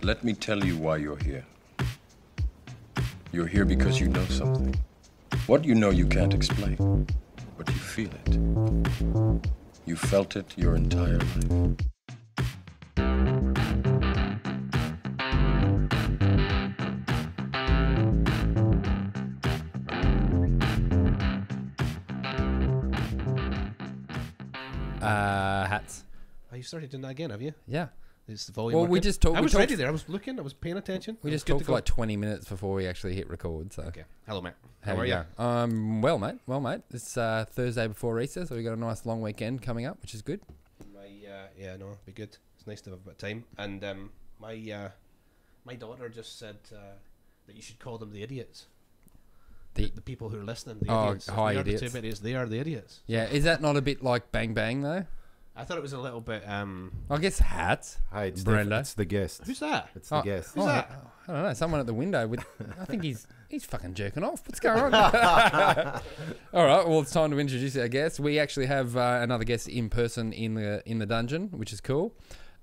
Let me tell you why you're here. You're here because you know something. What you know you can't explain, but you feel it. You felt it your entire life. Hats. Oh, you started doing that again, have you? Yeah. Is the volume Well, working? we just talked. I was ready there. I was looking. I was paying attention. We just Good talked to for go. like 20 minutes before we actually hit record. So. Okay. Hello, mate. How are you? Well, mate. Well, mate. It's Thursday before Easter, so we got a nice long weekend coming up, which is good. Yeah, no, it'd be good. It's nice to have a bit of time. And my daughter just said that you should call them the idiots. The people who are listening, the idiots. Hi, they are idiots. the two idiots. They are the idiots. Yeah, is that not a bit like Bang Bang though? I thought it was a little bit. I guess hats. Hey, it's Brendo. It's the guest. Who's that? It's the guest. Who's that? I don't know. Someone at the window with. I think he's fucking jerking off. What's going on? All right. Well, it's time to introduce our guest. We actually have another guest in person in the dungeon, which is cool.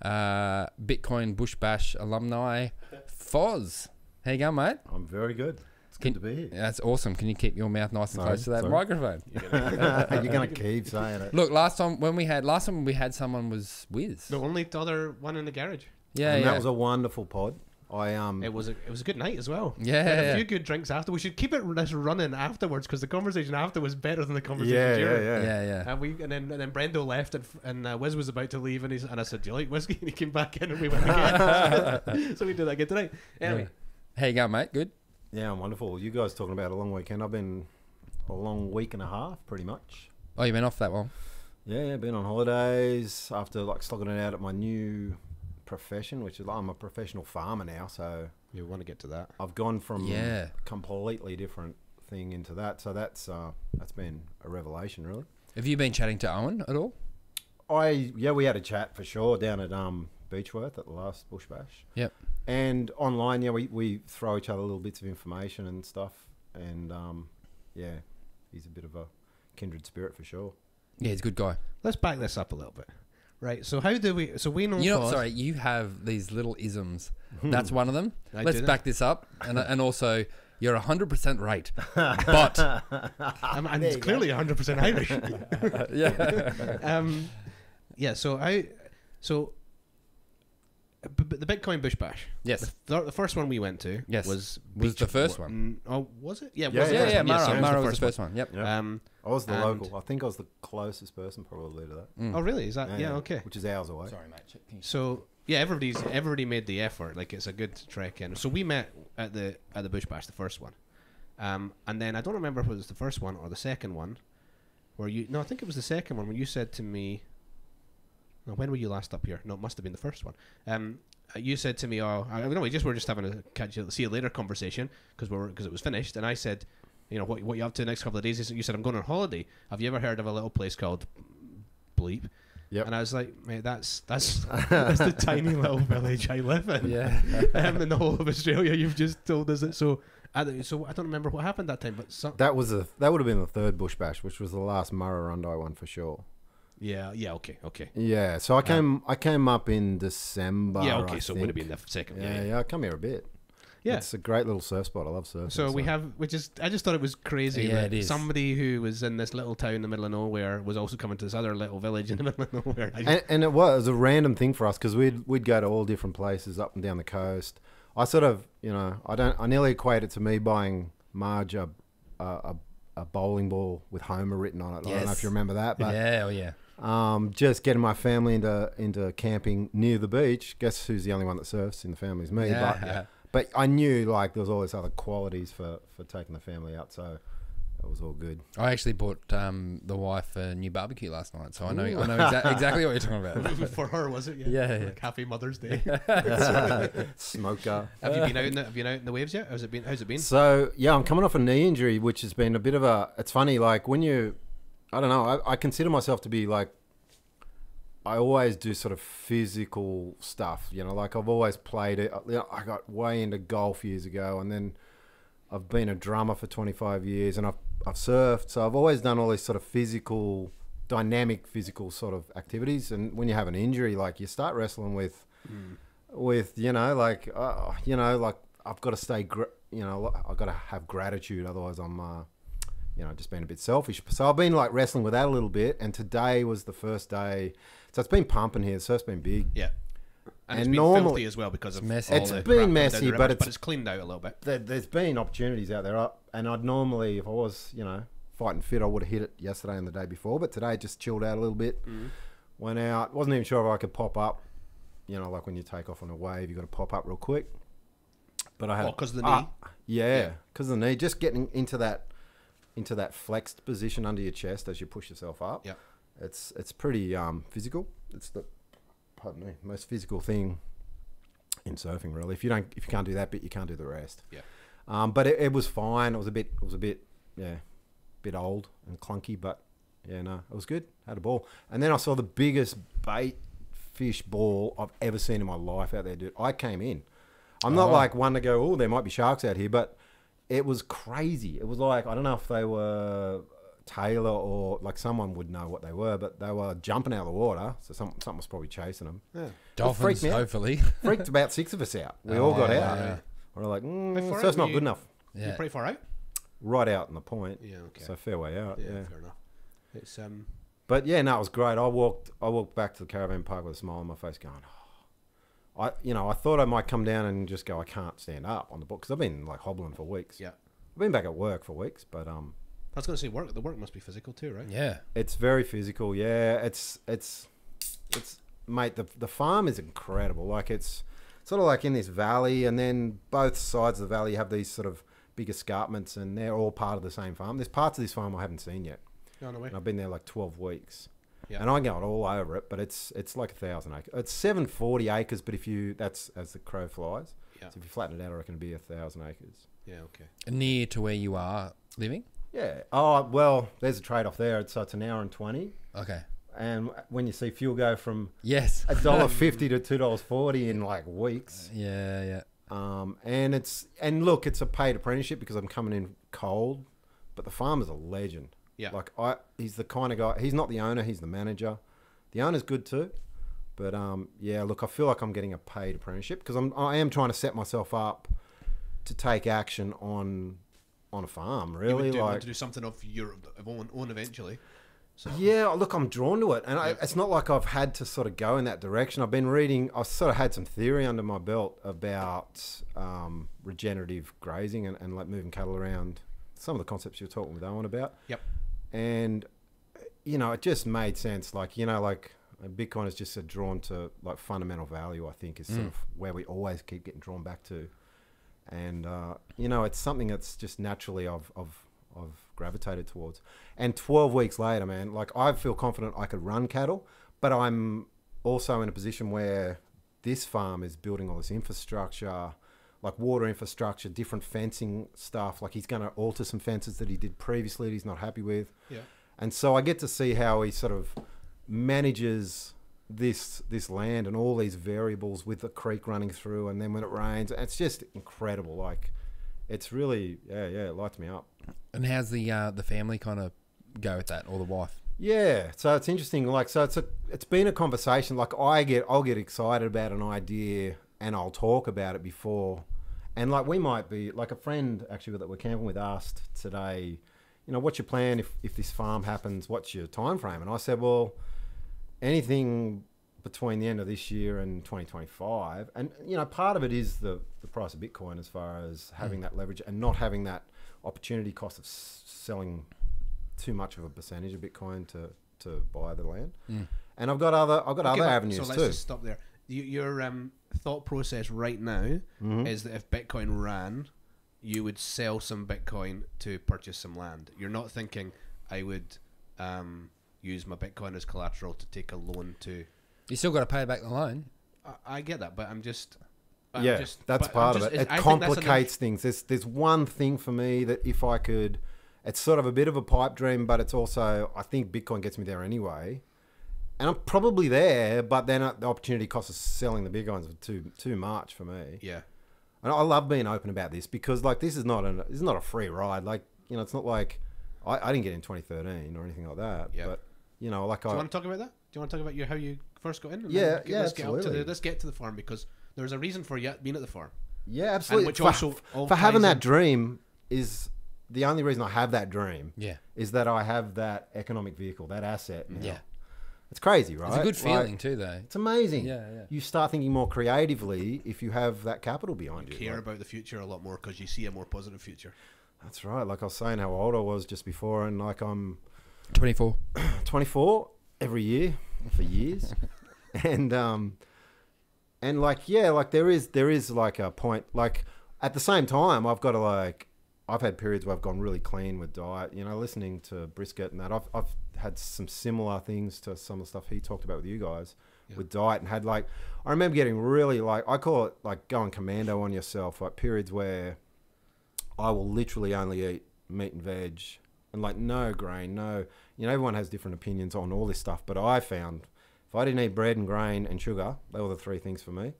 Bitcoin Bush Bash alumni, Fozz. How you going, mate? I'm very good. It's good to be here. That's awesome. Can you keep your mouth nice and close to that microphone? You're gonna keep saying it. Look, last time we had someone was Wiz. The only other one in the garage. Yeah, And yeah. that was a wonderful pod. It was a good night as well. Yeah, We had a yeah. few good drinks after. We should keep it running afterwards because the conversation after was better than the conversation Yeah, during. Yeah. And then Brendo left and Wiz was about to leave and I said, "Do you like whiskey?" And he came back in and we went again. So we did that again tonight. Anyway, How you going, mate? Good. Yeah, I'm wonderful. You guys talking about a long weekend? I've been a long week and a half, pretty much. Oh, you've been off that one. Yeah, been on holidays after like slogging it out at my new profession, which is I'm a professional farmer now. So you want to get to that. I've gone from completely different thing into that. So that's been a revelation, really. Have you been chatting to Owen at all? We had a chat for sure down at Beechworth at the last Bush Bash. Yep. And online, we throw each other little bits of information and stuff. And he's a bit of a kindred spirit for sure. Yeah, he's a good guy. Let's back this up a little bit. Right. So how do we? So we know. Sorry, you have these little isms. That's one of them. I Let's do back this up, and also you're 100% right, but I'm clearly 100% Irish. yeah. So the Bitcoin Bush Bash. Yes. The first one we went to. Yes. Was the first one. Oh, was it? Yeah. Yeah, Was the first one? Yes, Mara it was the first one. Yep. Yeah. I was the and- local. I think I was the closest person probably to that. Oh, really? Is that? Yeah. Okay. Which is hours away. Sorry, mate. So yeah, everybody made the effort. Like it's a good trek in. So we met at the Bush Bash, the first one, and then I don't remember if it was the first one or the second one, where you. No, I think it was the second one when you said to me. No, when were you last up here? No, it must have been the first one. You said to me, "Oh, we were just having a see you later conversation because it was finished." And I said, "You know what you up to the next couple of days?" You said, "I'm going on holiday. Have you ever heard of a little place called Bleep?" Yep. And I was like, "Mate, that's the tiny little village I live in. Yeah. In the whole of Australia. You've just told us it. So I don't remember what happened that time, but That would have been the third Bush Bash, which was the last Murrurundi one for sure. yeah, okay. Yeah, so I came up in December. Yeah, okay, I so it think. would have been the second. Yeah, I come here a bit. Yeah. It's a great little surf spot. I love surfing. So we have, I just thought it was crazy Yeah, that it is. somebody who was in this little town in the middle of nowhere was also coming to this other little village in the middle of nowhere. And it was a random thing for us because we'd go to all different places up and down the coast. I sort of, I nearly equate it to me buying Marge a bowling ball with Homer written on it. I don't know if you remember that, but just getting my family into camping near the beach. Guess who's the only one that surfs in the family is me. But I knew like there was all these other qualities for taking the family out, so it was all good. I actually bought the wife a new barbecue last night, so I know exactly what you're talking about. For her, was it? Yeah. Like Happy Mother's Day. Smoker. Have you been out in the waves yet? How's it been? So yeah, I'm coming off a knee injury, which has been a bit of a. It's funny, like when I don't know. I consider myself to be like. I always do sort of physical stuff, like I've always played it. I got way into golf years ago, and then I've been a drummer for 25 years, and I've surfed. So I've always done all these sort of dynamic physical sort of activities. And when you have an injury, like you start wrestling with with like I've got to stay, I've got to have gratitude, otherwise I'm just being a bit selfish. So I've been like wrestling with that a little bit, and today was the first day. So it's been pumping here. The surf's been big. Yeah. And it's And been normally- filthy as well because of messy. all It's the been crap coming messy, down the but rivers, it's- it's cleaned out a little bit. There's been opportunities out there, and I'd normally, if I was, fighting fit, I would have hit it yesterday and the day before. But today just chilled out a little bit. Went out, wasn't even sure if I could pop up. Like when you take off on a wave, you got to pop up real quick. But I had because of the knee. Yeah, because of the knee, just getting into that flexed position under your chest as you push yourself up. Yeah. It's pretty physical. It's the most physical thing in surfing, really. If you can't do that bit, you can't do the rest. Yeah. But it was fine. It was a bit old and clunky, but yeah, no, it was good. Had a ball, and then I saw the biggest bait fish ball I've ever seen in my life out there, dude. I came in. I'm not like one to go, oh, there might be sharks out here, but it was crazy. It was like, I don't know if they were Taylor or like someone would know what they were, but they were jumping out of the water, so something was probably chasing them. Yeah. Dolphins, freaked me out. hopefully. Freaked about 6 of us out. We all got out. yeah. We were like, How far so it's out not were good enough. You're Yeah. pretty far out. Right out in the point. Yeah. Okay. So fair way out. Yeah. Fair enough. It's But yeah, no, it was great. I walked back to the caravan park with a smile on my face, going, I thought I might come down and just go, I can't stand up on the book because I've been like hobbling for weeks. yeah. I've been back at work for weeks, but I was going to say work. The work must be physical too, right? Yeah. it's very physical. Yeah, it's mate. The farm is incredible. Like it's sort of like in this valley, and then both sides of the valley have these sort of big escarpments, and they're all part of the same farm. There's parts of this farm I haven't seen yet. No, no way. And I've been there like 12 weeks. Yeah. And I go all over it, but it's like 1,000 acres. It's 740 acres, but that's as the crow flies. Yeah. So if you flatten it out, I reckon it'd be 1,000 acres. Yeah. Okay. Near to where you are living? Yeah. Oh, well, there's a trade-off there. So it's an hour and 20. Okay. And when you see fuel go from Yes. $1.50 to $2.40 in like weeks. Yeah, yeah. And look, it's a paid apprenticeship because I'm coming in cold, but the farmer's a legend. Yeah. Like he's the kind of guy. He's not the owner. He's the manager. The owner's good too, but yeah. Look, I feel like I'm getting a paid apprenticeship because I am trying to set myself up to take action on a farm. Really, want to do something of your own eventually. So. Yeah, look, I'm drawn to it, and it's not like I've had to sort of go in that direction. I've been reading. I've sort of had some theory under my belt about regenerative grazing and like moving cattle around. Some of the concepts you were talking with Owen about. Yep. And it just made sense. Like Bitcoin is just drawn to like fundamental value. I think is sort of where we always keep getting drawn back to, and it's something that's just naturally I've gravitated towards. And 12 weeks later, man, like I feel confident I could run cattle, but I'm also in a position where this farm is building all this infrastructure, like water infrastructure, different fencing stuff. Like he's going to alter some fences that he did previously that he's not happy with. Yeah. And so I get to see how he sort of manages this land and all these variables with the creek running through, and then when it rains, it's just incredible. Like it's really, it lights me up. And how's the family kind of go with that, or the wife? Yeah, so it's interesting. Like, so it's been a conversation. Like, I'll get excited about an idea, and I'll talk about it before. And like, we might be like a friend actually that we're camping with asked today, what's your plan if this farm happens? What's your time frame? And I said, well, anything between the end of this year and 2025. And part of it is the price of Bitcoin as far as having that leverage and not having that opportunity cost of selling too much of a percentage of Bitcoin to buy the land. And I've got other avenues too. So let's just stop there. Your thought process right now is that if Bitcoin ran, you would sell some Bitcoin to purchase some land. You're not thinking I would use my Bitcoin as collateral to take a loan to. You still got to pay back the loan. I get that, but that's part of it. It complicates things. There's one thing for me that if I could, it's sort of a bit of a pipe dream, but it's also, I think Bitcoin gets me there anyway. And I'm probably there, but then the opportunity cost of selling the Bitcoins are too much for me. Yeah. And I love being open about this because like this is not a free ride. Like, it's not like I didn't get in 2013 or anything like that. Yeah. But do you want to talk about that? Do you want to talk about how you first got in? Yeah, let's absolutely. Let's get to the farm because There's a reason for you being at the farm. Yeah, absolutely. And which also all for having ties that in. dream is the only reason I have that dream. Yeah. Is that I have that economic vehicle, that asset. Now. Yeah. It's crazy, right? It's a good feeling Like, too, though. it's amazing. Yeah, yeah. You start thinking more creatively if you have that capital behind you. Care Like, about the future a lot more because you see a more positive future. that's right. Like I was saying, how old I was just before, and like I'm 24. 24 every year for years, and like yeah, like there is like a point. Like at the same time, I've got to like I've had periods where I've gone really clean with diet. You know, listening to Brisket and that, I've had some similar things to some of the stuff he talked about with you guys with diet, and had like I remember getting really like I call it like going commando on yourself. Like periods where I will literally only eat meat and veg and like no grain, no. You know, everyone has different opinions on all this stuff, but I found if I didn't eat bread and grain and sugar, they were the three things for me,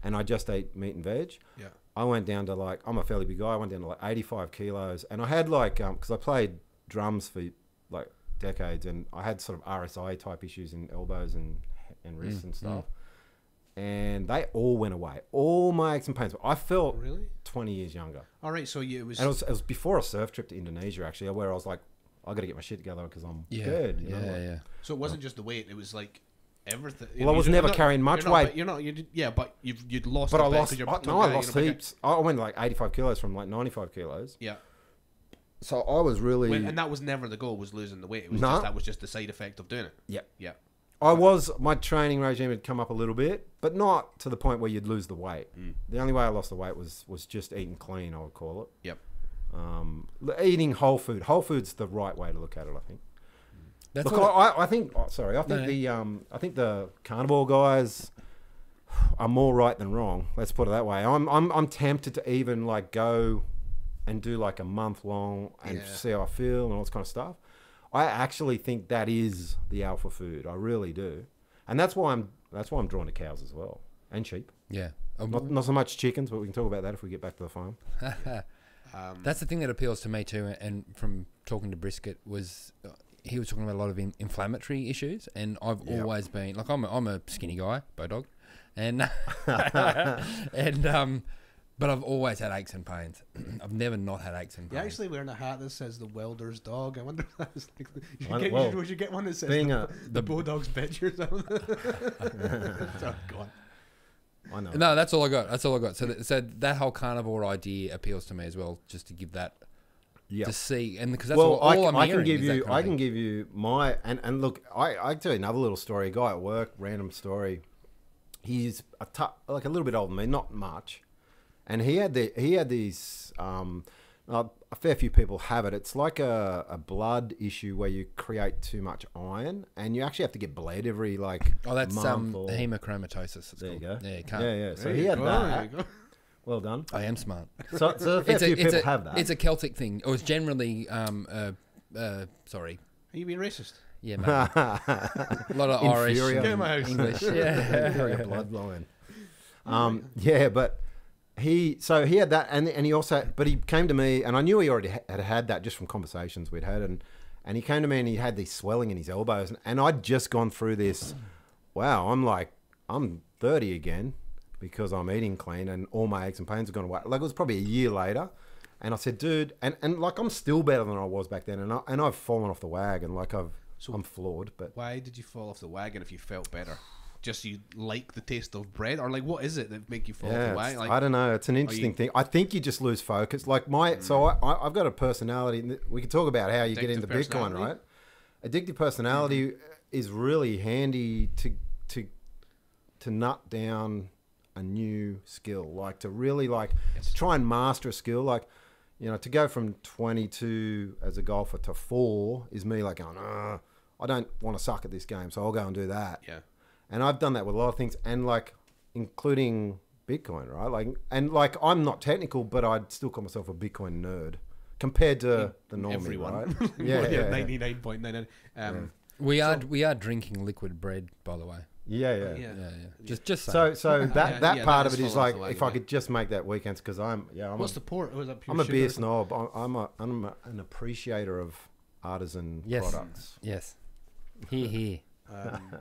and I just ate meat and veg. Yeah. I went down to like, I'm a fairly big guy, I went down to like 85 kilos, and I had like, because I played drums for like decades, and I had sort of RSI type issues in elbows and wrists and stuff, and they all went away. All my aches and pains. I felt Really? 20 years younger. All right, so it was... And it was before a surf trip to Indonesia, actually, where I was like, I got to get my shit together because I'm dead. You know, like, So it wasn't just the weight; it was like everything. Well, I was never carrying much weight. But you'd lost. But a I bit lost. 'cause you're I tough guy, lost heaps. I went like 85 kilos from like 95 kilos. Yeah. So I was really. And that was never the goal. Was losing the weight. It was No. just that was just the side effect of doing it. Yeah. Yeah. My training regime had come up a little bit, but not to the point where you'd lose the weight. The only way I lost the weight was just eating clean, I would call it. Yep. Eating whole food. Whole food's the right way to look at it, I think. That's Look, what I think. Oh, sorry, I think I think the carnivore guys are more right than wrong. Let's put it that way. I'm tempted to even like go and do like a month long and see how I feel and all this kind of stuff. I actually think that is the alpha food. I really do, and that's why I'm drawn to cows as well and sheep. yeah. Not so much chickens, but we can talk about that if we get back to the farm. That's the thing that appeals to me too. And from talking to Brisket was he was talking about a lot of inflammatory issues, and I've always been like I'm a skinny guy, Bodog, and but I've always had aches and pains. I've never not had aches and pains. You're actually wearing a hat that says the welder's dog. I wonder if that was like... Would you get one that says the Bulldog's bitch or something? Sorry, go on. I know. No, that's all I got. So that whole carnivore idea appeals to me as well, just to give that to see, and because that's all I'm hearing. I can give you my and look. I can tell you another little story. A guy at work, random story. He's like a little bit older than me, not much, and he had these. A fair few people have it. It's like a blood issue where you create too much iron, and you actually have to get bled every like. Oh, that's month or... hemochromatosis. There you go. Yeah, you can't. Yeah. So he had that. Well done. I am smart. So a fair few people have that. It's a Celtic thing. Or it's generally, sorry. Are you being racist? Yeah, mate. A lot of Irish, Get my house. English. Yeah. Bloodline. Yeah, but he had that, and he also, but he came to me, and I knew he already had that just from conversations we'd had, and he came to me and he had this swelling in his elbows, and I'd just gone through this. Wow, I'm 30 again. Because I'm eating clean and all my aches and pains have gone away. Like it was probably a year later, and I said, "Dude," and like I'm still better than I was back then, and I've fallen off the wagon. Like I'm flawed. But why did you fall off the wagon if you felt better? Just you like the taste of bread, or like what is it that make you fall off the wagon? Like, I don't know. It's an interesting thing. I think you just lose focus. Like so I've got a personality. We can talk about how you get into Bitcoin, right? Addictive personality is really handy to nut down a new skill, like to really to try and master a skill, like to go from 22 as a golfer to 4 is me like going, I don't want to suck at this game, so I'll go and do that. Yeah. And I've done that with a lot of things, and like including Bitcoin, right? Like I'm not technical, but I'd still call myself a Bitcoin nerd compared to the normie, everyone. right? Yeah, 99.99. We are drinking liquid bread, by the way. Yeah. Just so that part of it is is falling like off the if I wagon, could just make that weekends because What's the port? Was that pure I'm a beer sugar? snob. I'm an appreciator of artisan products. Yes. Here. Um, Well, I,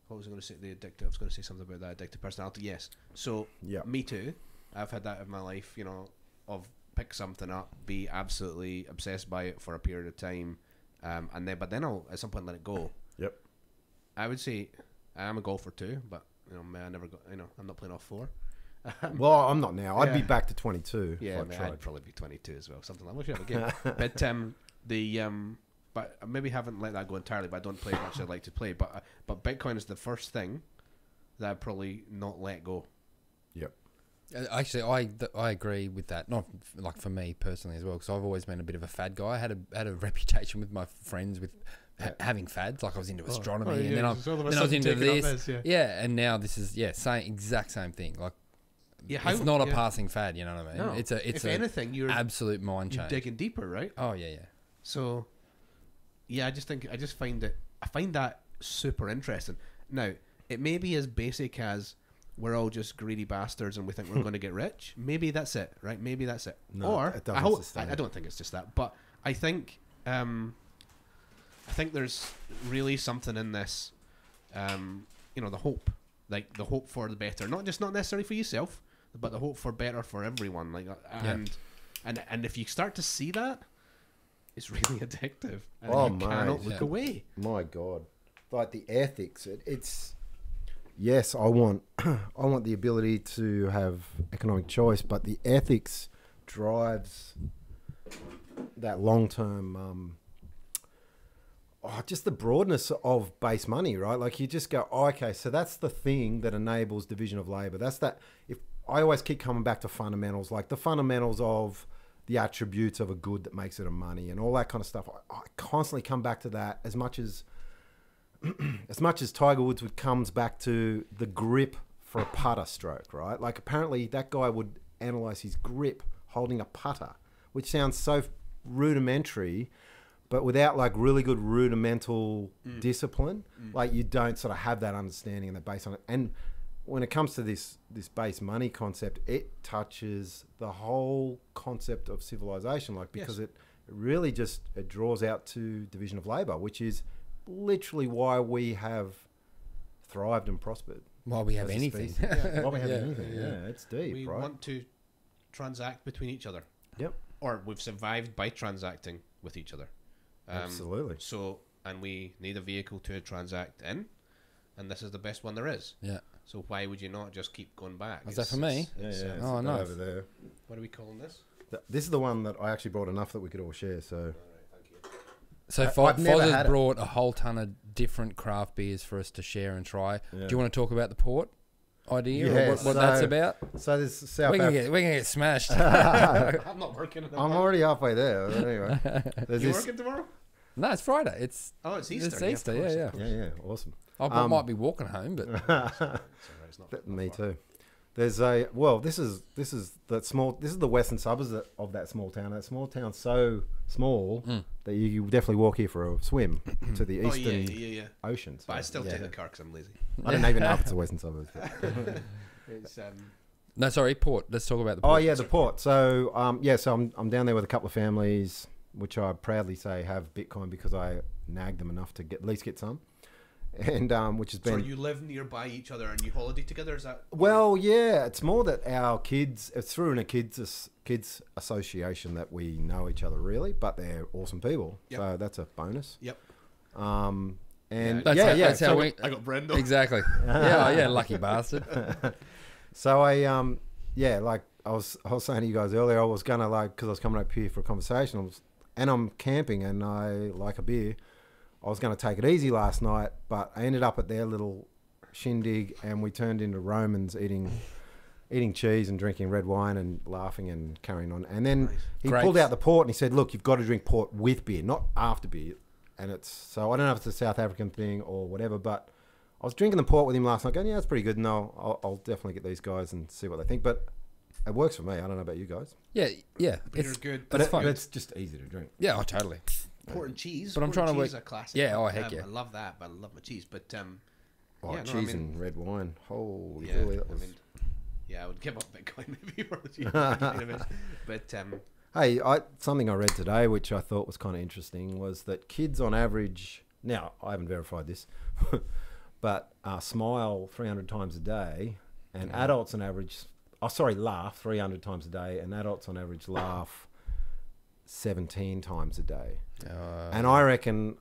yeah, the what was I going to say? The addictive. I was going to say something about that addictive personality. Yes. So Yeah. me too. I've had that in my life. You know, of pick something up, be absolutely obsessed by it for a period of time, and then I'll at some point let it go. Yep. I would say I'm a golfer too, but you know, I never got. You know, I'm not playing off 4. Well, I'm not now. I'd be Yeah. back to 22. Yeah, if I tried. I'd probably be 22 as well. Something like that. We should have a game. But I maybe haven't let that go entirely. But I don't play as much as I'd like to play. But Bitcoin is the first thing that I'd probably not let go. Yep. Actually, I agree with that. Not like for me personally as well, because I've always been a bit of a fad guy. I had a reputation with my friends with having fads. Like I was into astronomy, and then I was into this. Yeah, and now this is exact same thing. Like it's not a passing fad. You know what I mean? No. It's if anything, you're absolute mind you're change. digging deeper, right? Oh yeah. So yeah, I find that super interesting. Now it may be as basic as we're all just greedy bastards and we think we're going to get rich. Maybe that's it, right? Maybe that's it. No, or it doesn't sustain. I don't think it's just that, but I think there's really something in this. You know, the hope, like the hope for the better, not necessarily for yourself, but the hope for better for everyone. Like, and if you start to see that, it's really addictive. And you cannot look away. My God, like the ethics, it's. Yes, I want the ability to have economic choice, but the ethics drives that long-term, just the broadness of base money, right? Like you just go, okay, so that's the thing that enables division of labor. That's that. If I always keep coming back to fundamentals, like the fundamentals of the attributes of a good that makes it a money and all that kind of stuff. I constantly come back to that as much as Tiger Woods comes back to the grip for a putter stroke, right? Like apparently that guy would analyze his grip holding a putter, which sounds so rudimentary, but without like really good rudimental discipline, like you don't sort of have that understanding and that base on it. And when it comes to this base money concept, it touches the whole concept of civilization, like because it really just it draws out to division of labor, which is literally why we have thrived and prospered. Why we have anything. Why we have anything. Yeah, it's deep, we right? want to transact between each other. Yep. Or we've survived by transacting with each other. Absolutely. So, and we need a vehicle to transact in, and this is the best one there is. Yeah. So why would you not just keep going back? Is that for me? Oh, nice. Over there. What are we calling this? This is the one that I actually brought enough that we could all share. So. So I've never Fozz had has it. brought a whole ton of different craft beers for us to share and try. Do you want to talk about the port idea or what that's about? So there's South We're Africa. gonna get smashed. I'm not working. I'm already halfway there. Anyway, there's You this. working tomorrow? No, it's Friday. It's Easter. It's Easter. Yeah. Yeah, awesome. I might be walking home, but It's not Me too. There's a this is that small. This is the western suburbs of that small town. That small town's so small that you definitely walk here for a swim to the eastern ocean. So, But I still take the car because I'm lazy. I don't even know if it's a western suburbs. But. It's no, sorry, port. Let's talk about the Oh port. yeah, the port. So so I'm down there with a couple of families, which I proudly say have Bitcoin because I nagged them enough to at least get some, and which has been. So you live nearby each other and you holiday together? Is that? Well, yeah, it's more that our kids. It's through in a kids association that we know each other really, but they're awesome people. Yep. So that's a bonus. Yep. And That's how so we. I got Brendo. Exactly. yeah, lucky bastard. So I like I was saying to you guys earlier, I was gonna because I was coming up here for a conversation, I'm camping and I like a beer. I was gonna take it easy last night, but I ended up at their little shindig and we turned into Romans eating cheese and drinking red wine and laughing and carrying on. And then he pulled out the port and he said, "Look, you've got to drink port with beer, not after beer." And it's so I don't know if it's a South African thing or whatever, but I was drinking the port with him last night going, yeah, it's pretty good. And I'll definitely get these guys and see what they think. But it works for me. I don't know about you guys. Yeah. Beer's good. But it's just easy to drink. Yeah, totally. Port and cheese. But I'm trying to cheese work. A classic. Yeah, heck yeah. I love that, but I love my cheese. But cheese and red wine. Holy yeah, moly, that was... I would give up Bitcoin maybe for the cheese. But hey, something I read today, which I thought was kind of interesting, was that kids on average. Now I haven't verified this, but smile 300 times a day, and adults on average, laugh 300 times a day, and adults on average laugh 17 times a day. And I reckon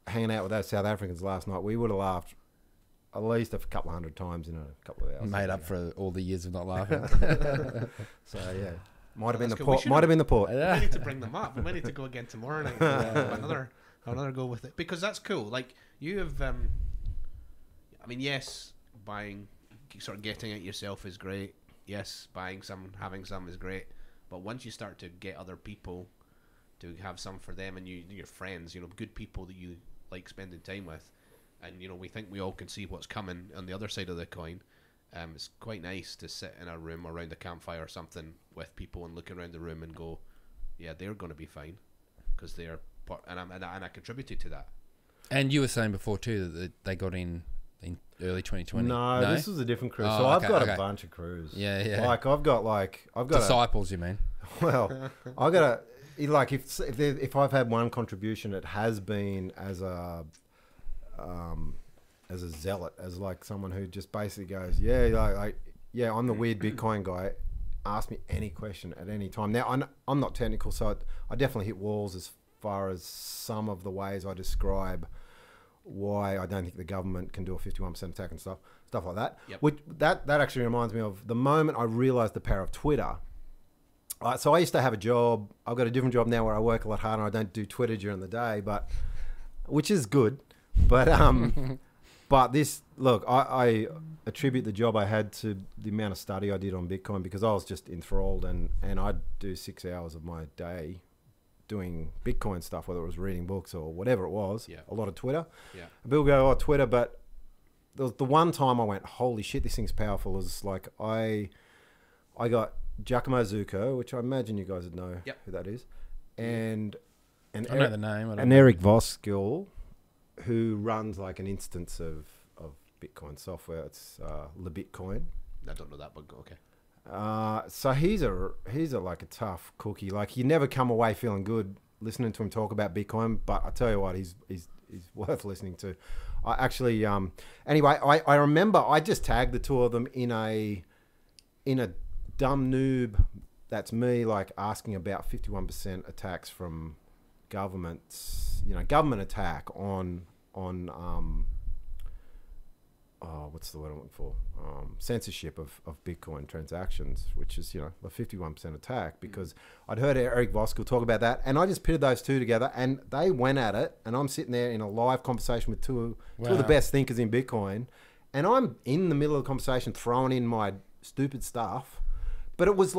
hanging out with those South Africans last night, we would have laughed at least a couple of hundred times in a couple of hours. Made up for all the years of not laughing. So yeah, might have been the cool. port. Might have been the port. We need to bring them up. We might need to go again tomorrow night. Another go with it, because that's cool. Like you have, I mean, yes, buying, sort of getting it yourself is great. Yes, buying some, having some is great. But once you start to get other people to have some for them, and your friends, good people that you like spending time with, and we think we all can see what's coming on the other side of the coin. It's quite nice to sit in a room around a campfire or something with people and look around the room and go, yeah, they're going to be fine because they're part, and I contributed to that. And you were saying before too that they got in early 2020. No, this was a different crew. Oh, so I've got okay. a bunch of crews. Yeah. Like I've got disciples. You mean? Well, I got if I've had one contribution, it has been as a zealot, as like someone who just basically goes, yeah, I'm the weird Bitcoin guy. Ask me any question at any time. Now, I'm not technical, so I definitely hit walls as far as some of the ways I describe why I don't think the government can do a 51% attack and stuff like that. Yep. Which that actually reminds me of the moment I realized the power of Twitter. So I used to have a job. I've got a different job now where I work a lot harder. I don't do Twitter during the day, which is good. But but this, look, I attribute the job I had to the amount of study I did on Bitcoin, because I was just enthralled, and I'd do 6 hours of my day doing Bitcoin stuff, whether it was reading books or whatever it was. Yeah. A lot of Twitter. Yeah. People go, oh, Twitter, but the one time I went, holy shit, this thing's powerful, is like I got Giacomo Zucco, which I imagine you guys would know who that is, and I know the name. And Eric Voskuil, who runs like an instance of Bitcoin software. It's Le Bitcoin. I don't know that, but okay. So he's a like a tough cookie. Like you never come away feeling good listening to him talk about Bitcoin. But I tell you what, he's worth listening to. I actually anyway, I remember I just tagged the two of them in a dumb noob. That's me, like asking about 51% attacks from governments. Government attack on what's the word I'm looking for? Censorship of Bitcoin transactions, which is, a 51% attack, because I'd heard Eric Voskuil talk about that, and I just pitted those two together, and they went at it, and I'm sitting there in a live conversation with two of the best thinkers in Bitcoin, and I'm in the middle of the conversation throwing in my stupid stuff. But it was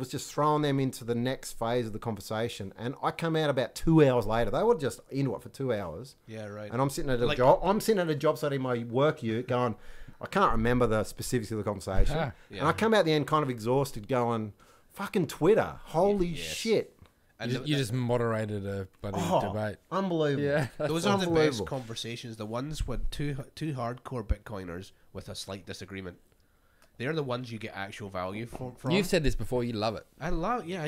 just throwing them into the next phase of the conversation. And I come out about 2 hours later. They were just into it for 2 hours. Yeah, right. And I'm sitting at a job. I'm sitting at a job site in my work ute going, I can't remember the specifics of the conversation. Yeah. And I come out the end kind of exhausted going, fucking Twitter. Holy shit. And You just moderated a bloody debate. Unbelievable. Yeah. Those are the best conversations. The ones with two hardcore Bitcoiners with a slight disagreement. They're the ones you get actual value from. You've said this before. You love it. I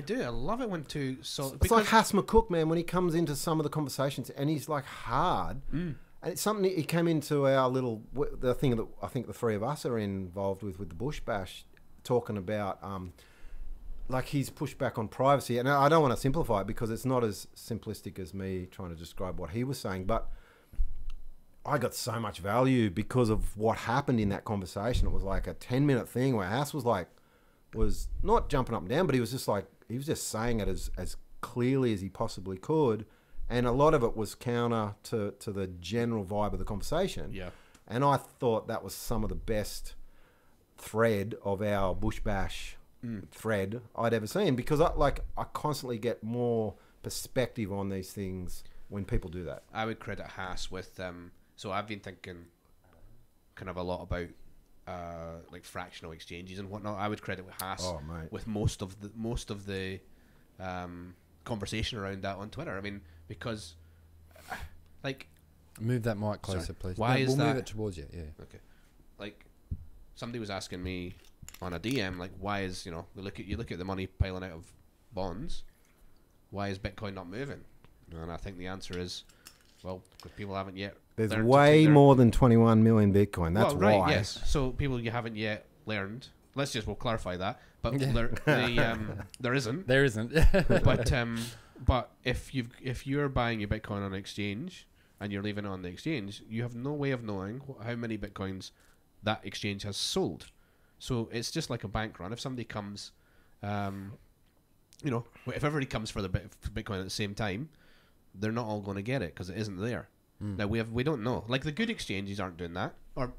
do. I love it when two. So it's like Hass McCook, man, when he comes into some of the conversations and he's like hard. And it's something he came into our the thing that I think the three of us are involved with the Bush Bash, talking about like his pushback on privacy. And I don't want to simplify it because it's not as simplistic as me trying to describe what he was saying, but I got so much value because of what happened in that conversation. It was like a 10-minute thing where Hass was not jumping up and down, but he was just saying it as clearly as he possibly could. And a lot of it was counter to the general vibe of the conversation. Yeah. And I thought that was some of the best thread of our Bush Bash thread I'd ever seen, because I constantly get more perspective on these things when people do that. I would credit Hass with so I've been thinking kind of a lot about like fractional exchanges and whatnot. I would credit with Hass with most of the conversation around that on Twitter. I mean, because like, move that mic closer, please. Why is we'll that? Move it towards you. Yeah. Okay. Like, somebody was asking me on a DM, like, why is you look at the money piling out of bonds, why is Bitcoin not moving? And I think the answer is Well, because people haven't yet. There's learned to way take their- more than 21 million Bitcoin. That's well, right, why. yes. So people you haven't yet learned. We'll clarify that. But Yeah. there isn't. There isn't. But if you're buying your Bitcoin on an exchange and you're leaving it on the exchange, you have no way of knowing how many Bitcoins that exchange has sold. So it's just like a bank run. If somebody comes, if everybody comes for the Bitcoin at the same time, they're not all going to get it because it isn't there. Now we don't know. Like the good exchanges aren't doing that, or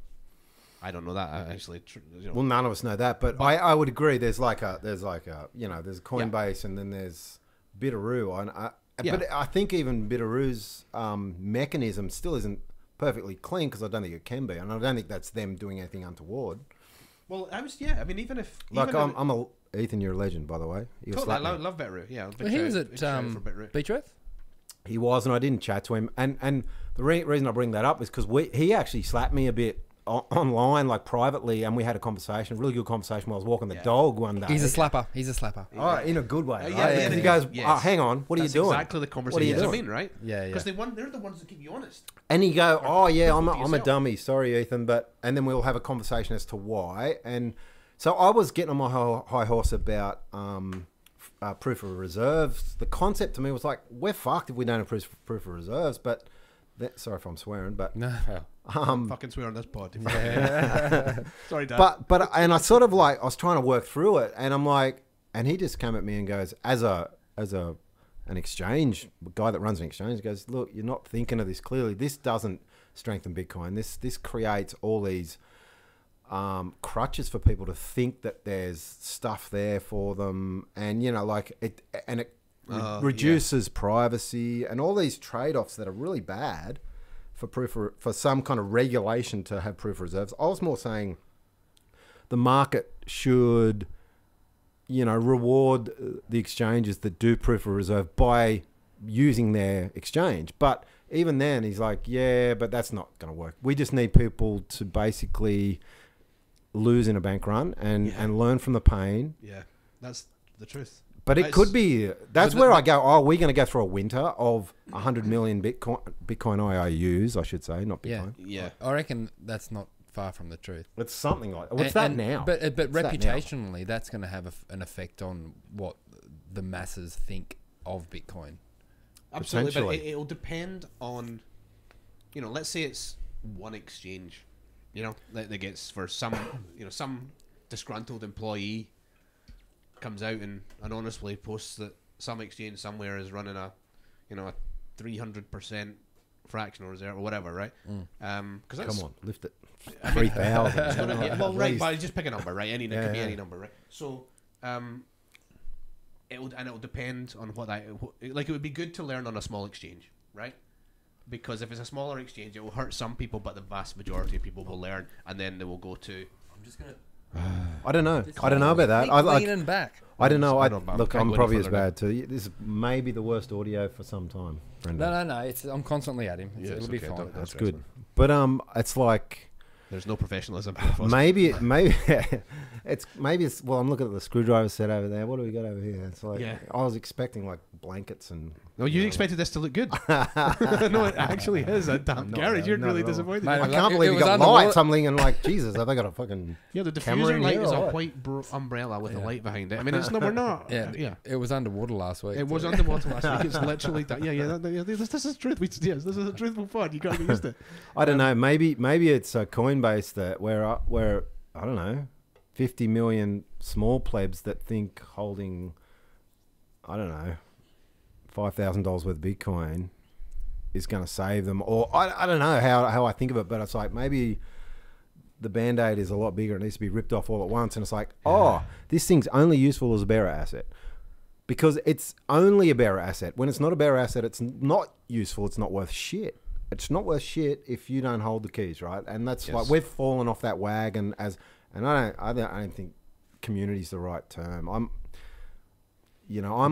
I don't know that actually. Well, none of us know that, but I would agree. There's Coinbase and then there's Bitteroo, but I think even Bitteroo's mechanism still isn't perfectly clean because I don't think it can be, and I don't think that's them doing anything untoward. Well, I mean, even if Ethan, you're a legend, by the way. I love Bitteroo. Yeah, Well, he was at Beatrice. He was, and I didn't chat to him. And the reason I bring that up is because he actually slapped me a bit online, like privately, and we had a conversation, a really good conversation while I was walking the dog one day. He's a slapper. Oh, in a good way. Yeah. He goes, oh, hang on, what are you doing? Exactly the conversation. I mean, right? Yeah. Because they're the ones that keep you honest. And he go, oh yeah, I'm a yourself. dummy. Sorry, Ethan, and then we'll have a conversation as to why. And so I was getting on my high horse about proof of reserves. The concept to me was like, we're fucked if we don't have proof of reserves. But sorry if I'm swearing, but No. Fucking swear on this pod. Sorry, Dad. But and I sort of like I was trying to work through it, and I'm like, and he just came at me and goes, as an exchange guy that runs an exchange, goes, look, you're not thinking of this clearly. This doesn't strengthen Bitcoin. This creates all these crutches for people to think that there's stuff there for them, and it reduces privacy and all these trade-offs that are really bad for some kind of regulation to have proof of reserves. I was more saying the market should reward the exchanges that do proof of reserve by using their exchange. But even then he's like, yeah, but that's not going to work. We just need people to basically lose in a bank run and learn from the pain. Yeah, that's the truth. But it could be, that's where I go, oh, we're going to go through a winter of 100 million Bitcoin IOUs, I should say, not Bitcoin. Yeah. I reckon that's not far from the truth. It's something like that. What's that now? But reputationally, that's going to have an effect on what the masses think of Bitcoin. Absolutely, but it'll depend on, let's say it's one exchange, that gets for some, some disgruntled employee comes out and anonymously posts that some exchange somewhere is running a 300% fractional reserve or whatever, right? Because come on, lift it. 3,000. Well, right, but just pick a number, right? It could be any number, right? So, it'll depend on it would be good to learn on a small exchange, right? Because if it's a smaller exchange, it will hurt some people, but the vast majority of people will learn, and then they will go to. I'm just gonna. I don't know. I don't know about that. Leaning back. I don't know. Look, I'm probably as bad too. This is maybe the worst audio for some time, Brendo. No. I'm constantly at him. It'll be fine. That's good. But it's like there's no professionalism. maybe it's well, I'm looking at the screwdriver set over there. What do we got over here? It's like I was expecting like blankets and. No, you expected this to look good. No, it actually is a damn garage. You're really disappointed. Mate, I can't believe you got lights. I'm thinking like, Jesus, have they got a fucking the diffuser light is a white umbrella with a light behind it. I mean, we're not. Yeah. It was underwater last week. It was underwater last week. It's literally this is truth. Yes, this is a truthful pod. You gotta get used to it. I don't know. Maybe it's a Coinbase that where I don't know, 50 million small plebs that think holding, I don't know, $5,000 worth of Bitcoin is going to save them, or I don't know how I think of it, but it's like maybe the Band-Aid is a lot bigger and it needs to be ripped off all at once, and it's like, this thing's only useful as a bearer asset because it's only a bearer asset. When it's not a bearer asset, it's not useful. It's not worth shit. It's not worth shit if you don't hold the keys, right? And that's like we've fallen off that wagon and I don't think community's the right term. I'm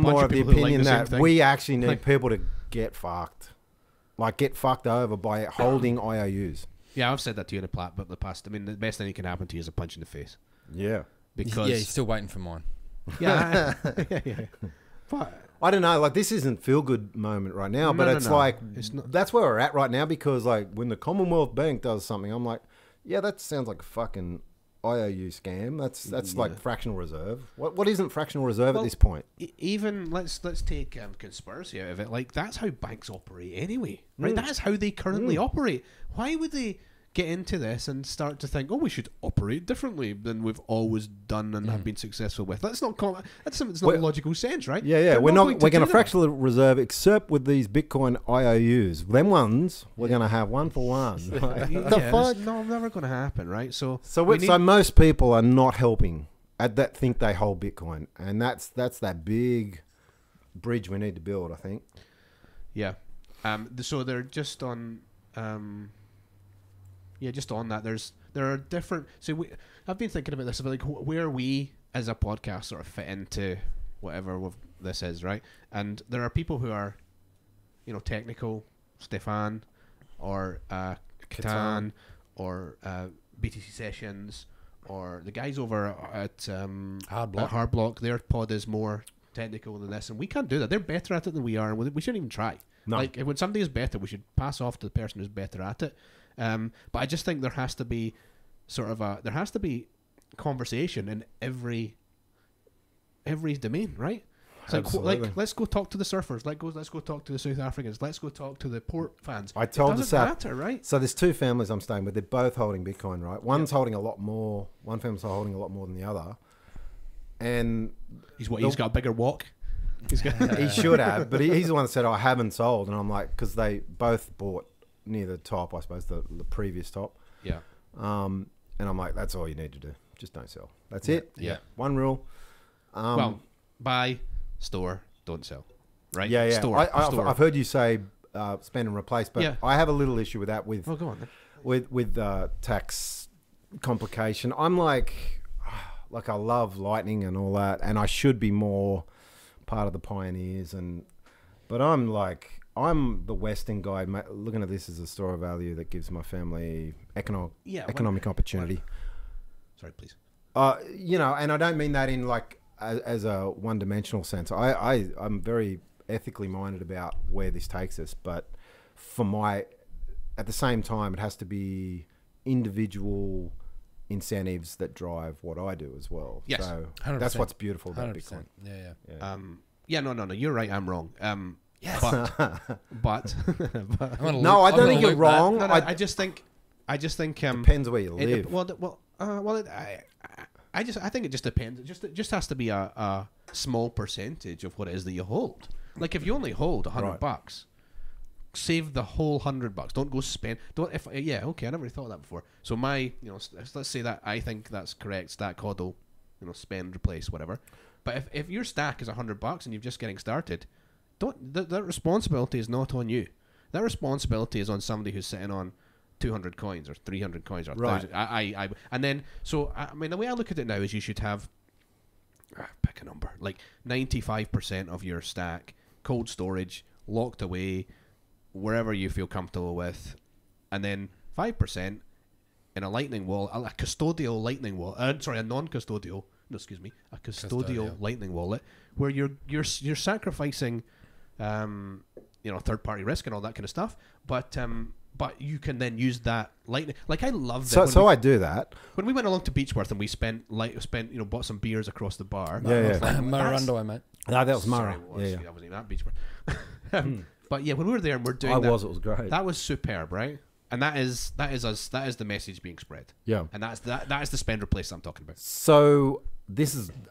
more of the opinion that we actually need people to get fucked. Like, get fucked over by holding IOUs. Yeah, I've said that to you in the past. I mean, the best thing that can happen to you is a punch in the face. Yeah. Because he's still waiting for mine. Yeah. I don't know. Like, this isn't feel good moment right now, but it's like that's where we're at right now, because like when the Commonwealth Bank does something, I'm like, yeah, that sounds like a fucking IOU scam. That's like fractional reserve. What isn't fractional reserve at this point? Even let's take conspiracy out of it. Like, that's how banks operate anyway, right? That is how they currently operate. Why would they get into this and start to think, oh, we should operate differently than we've always done and have been successful with? That's not that's something that's not logical sense, right? Yeah. We're going to fractional reserve except with these Bitcoin IOUs. Them ones we're going to have one for one. Like, the fuck? No, never going to happen, right? So most people are not helping at that. Think they hold Bitcoin, and that's that big bridge we need to build, I think. Yeah. So they're just on. Yeah, just on that, there are different. So I've been thinking about this, about like where we as a podcast sort of fit into whatever this is, right? And there are people who are, technical, Stefan, or Catan, or BTC Sessions, or the guys over at Hard Block. Their pod is more technical than this, and we can't do that. They're better at it than we are, and we shouldn't even try. No. Like, when somebody is better, we should pass off to the person who's better at it. But I just think there has to be conversation in every domain, right? Like, let's go talk to the surfers. Let's go talk to the South Africans. Let's go talk to the port fans. I told it doesn't matter, right? So there's two families I'm staying with. They're both holding Bitcoin, right? One's holding a lot more. One family's holding a lot more than the other. And he's got a bigger walk. He should have, but he's the one that said, I haven't sold. And I'm like, because they both bought near the top, I suppose, the previous top. Yeah. And I'm like, that's all you need to do. Just don't sell. That's it. Yeah. One rule. Well, buy, store, don't sell. Right? Yeah, yeah. Store. I've heard you say spend and replace, but I have a little issue with that with go on then. with tax complication. I'm like I love Lightning and all that, and I should be more part of the pioneers, but I'm the Western guy looking at this as a store of value that gives my family economic opportunity. Sorry, please. And I don't mean that in like as a one-dimensional sense. I'm very ethically minded about where this takes us, but at the same time, it has to be individual incentives that drive what I do as well. Yes, so 100%. That's what's beautiful about 100%. Bitcoin. Yeah. No. You're right. I'm wrong. Yes. But no, I don't think you're wrong. No, I just think. Depends where you live. I think it just depends. It just has to be a small percentage of what it is that you hold. Like, if you only hold $100, save the whole $100. Don't go spend. I never really thought of that before. So let's say that I think that's correct. Stack, hodl, spend, replace, whatever. But if your stack is $100 and you're just getting started, that responsibility is not on you. That responsibility is on somebody who's sitting on 200 coins or 300 coins or 1,000. The way I look at it now is you should have pick a number, like 95% of your stack cold storage, locked away wherever you feel comfortable with, and then 5% in a lightning wallet, a custodial lightning wallet. A non-custodial. No, excuse me, a custodial lightning wallet, where you're sacrificing, third-party risk and all that kind of stuff, but you can then use that lightning. Like, I love that. So I do that. When we went along to Beechworth and we bought some beers across the bar. Marundo, mate. No, that was Mara. That wasn't even at Beechworth. But yeah, when we were there and we're doing it was great. That was superb, right? And that is the message being spread. Yeah. And that is the spend replace I'm talking about. So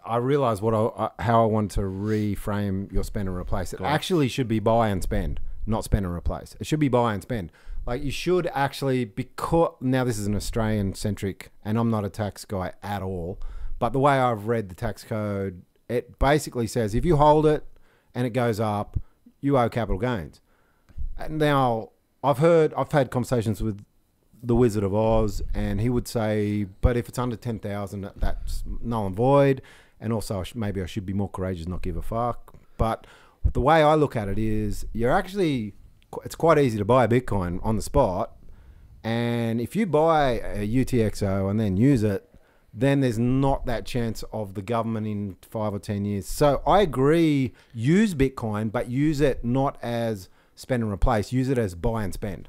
I realize how I want to reframe your spend and replace. It actually should be buy and spend, not spend and replace. It should be buy and spend. Like, you should actually, because now this is an Australian centric, and I'm not a tax guy at all, but the way I've read the tax code, it basically says if you hold it and it goes up, you owe capital gains. And now I've had conversations with the Wizard of Oz, and he would say, but if it's under 10,000, that's null and void. And also, maybe I should be more courageous, not give a fuck. But the way I look at it is, it's quite easy to buy a Bitcoin on the spot. And if you buy a UTXO and then use it, then there's not that chance of the government in 5 or 10 years. So I agree, use Bitcoin, but use it not as spend and replace. Use it as buy and spend.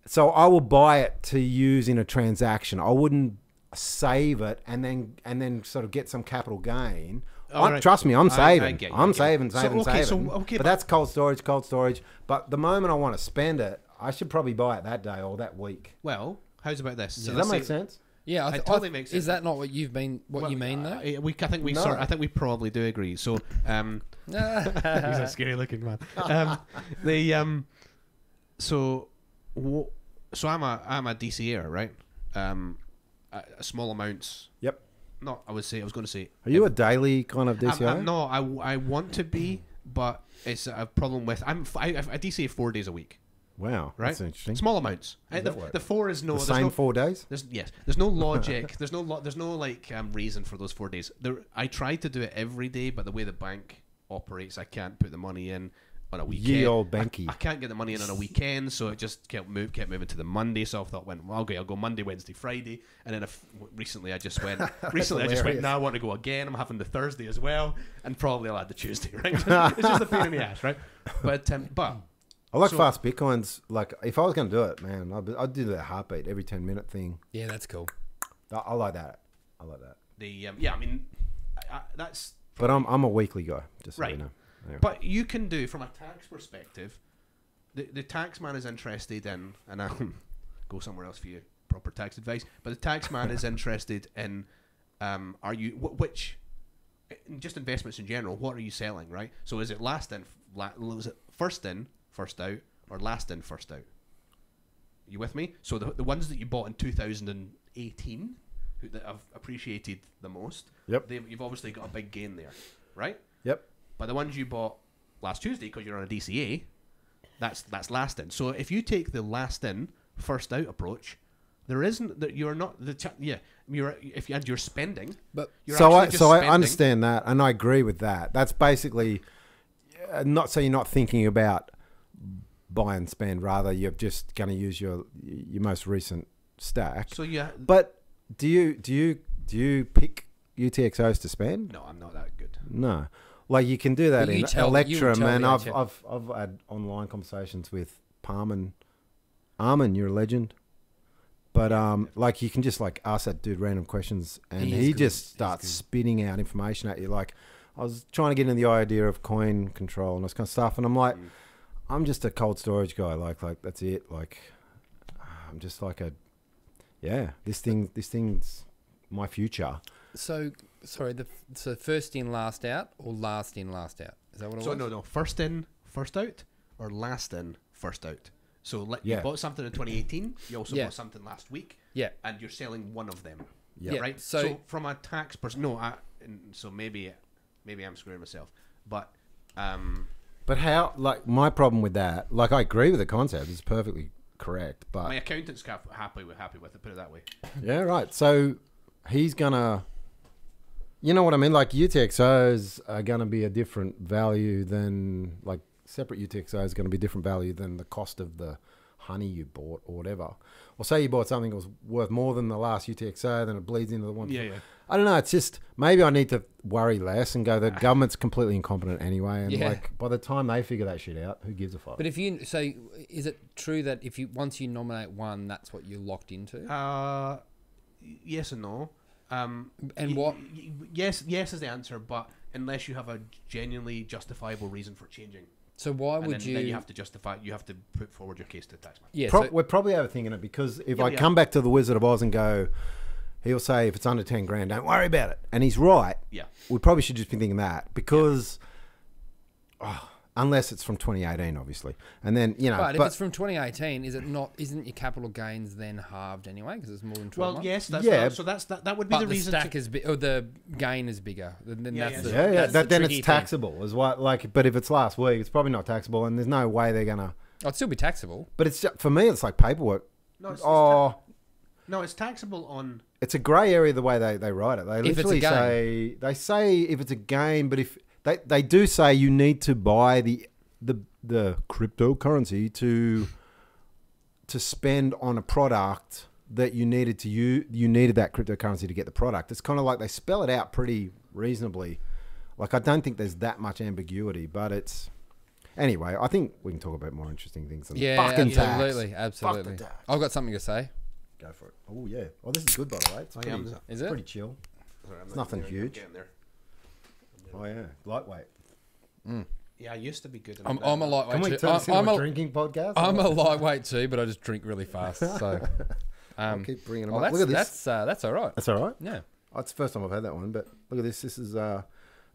So I will buy it to use in a transaction. I wouldn't save it and then sort of get some capital gain. Right. Trust me, I'm saving. I'm saving. Okay, but that's cold storage. But the moment I want to spend it, I should probably buy it that day or that week. Well, how's about this? Does that make sense? Yeah, it totally makes sense. Is that not what you mean though? I think we probably do agree. So, he's a scary looking man. So I'm a DCer, right? A small amounts. Yep. No, I was going to say. Are you a daily kind of DCI? No, I want to be, but it's a problem with I DCA 4 days a week. Wow, right? That's interesting. Small amounts. The 4 is no the same 4 days. There's no logic. there's no like reason for those 4 days. I tried to do it every day, but the way the bank operates, I can't put the money in on a weekend. Ye old banky. I can't get the money in on a weekend, so it just kept moving to the Monday. So I thought, well, okay, I'll go Monday, Wednesday, Friday, and then recently I just went. Now I want to go again. I'm having the Thursday as well, and probably I'll add the Tuesday. Right? It's just a pain in the ass, right? But I like fast Bitcoins. Like, if I was going to do it, man, I'd do that heartbeat every 10-minute thing. Yeah, that's cool. I like that. That's. But I'm a weekly guy, just so you know. Yeah. But you can do, from a tax perspective, the tax man is interested in, and I'll go somewhere else for you, proper tax advice. But the tax man is interested in, just investments in general. What are you selling, right? So is it first in, first out, or last in, first out? Are you with me? So the ones that you bought in 2018 that have appreciated the most, you've obviously got a big gain there, right? Yep. But the ones you bought last Tuesday because you're on a DCA, that's last in. So if you take the last in, first out approach, there isn't that you're not you're spending. But I understand that, and I agree with that. That's basically not so you're not thinking about buy and spend. Rather, you're just going to use your most recent stack. So yeah. But do you pick UTXOs to spend? No, I'm not that good. No. Like, you can do that in Electrum, and I've yeah. had online conversations with Parman. Armin, you're a legend. But like, you can just like ask that dude random questions, and he just starts spitting out information at you. Like, I was trying to get into the idea of coin control and this kind of stuff, and I'm like, I'm just a cold storage guy. Like that's it. Like, I'm just like this thing's my future. So, sorry, so first in, last out, or last in, last out? Is that what it was? No. First in, first out, or last in, first out. So, you bought something in 2018, you also bought something last week, and you're selling one of them. Yeah. Right? So from a tax person, so maybe I'm screwing myself. But how, like, my problem with that, like, I agree with the concept, it's perfectly correct, but my accountant's happy with it, put it that way. Yeah, right. So he's gonna, you know what I mean? Like, UTXOs are gonna be a different value than, like, separate UTXO is going to be different value than the cost of the honey you bought or whatever. Or say you bought something that was worth more than the last UTXO, then it bleeds into the one. Yeah. I don't know. It's just, maybe I need to worry less and go, the government's completely incompetent anyway. And like, by the time they figure that shit out, who gives a fuck? But is it true that once you nominate one, that's what you're locked into? Yes and no. And what? Yes is the answer, but unless you have a genuinely justifiable reason for changing. So why would you? Then you have to justify. You have to put forward your case to the taxman. Yeah, we're probably overthinking it, because if I come back to the Wizard of Oz and go, he'll say if it's under 10 grand, don't worry about it, and he's right. Yeah, we probably should just be thinking that, because unless it's from 2018, obviously, and then But if it's from 2018, isn't your capital gains then halved anyway because it's more than 12 months? Yes, so that would be but the reason. Stack is or the gain is bigger. Then then it's taxable as well. Like, but if it's last week, it's probably not taxable, and there's no way they're gonna. It'd still be taxable. But it's for me, it's like paperwork. No, it's taxable on. It's a grey area the way they write it. They literally say if it's a gain, but if they do say you need to buy the cryptocurrency to spend on a product that you needed you needed that cryptocurrency to get the product. It's kind of like they spell it out pretty reasonably. Like, I don't think there's that much ambiguity, but it's... Anyway, I think we can talk about more interesting things than fucking absolutely, tax. absolutely. Fuck the tax. I've got something to say. Go for it. Oh, yeah. Oh, this is good, by the way. It's pretty, Is it? pretty chill. Sorry, It's nothing huge. There. Oh, yeah. Lightweight. Yeah, I used to be good. I'm a lightweight. Can we too. turn this into I'm a drinking podcast? I'm a lightweight too, but I just drink really fast. So I'll keep bringing them well, up. Look at this. That's all right. That's all right? Yeah. Oh, it's the first time I've had that one, but look at this. This is a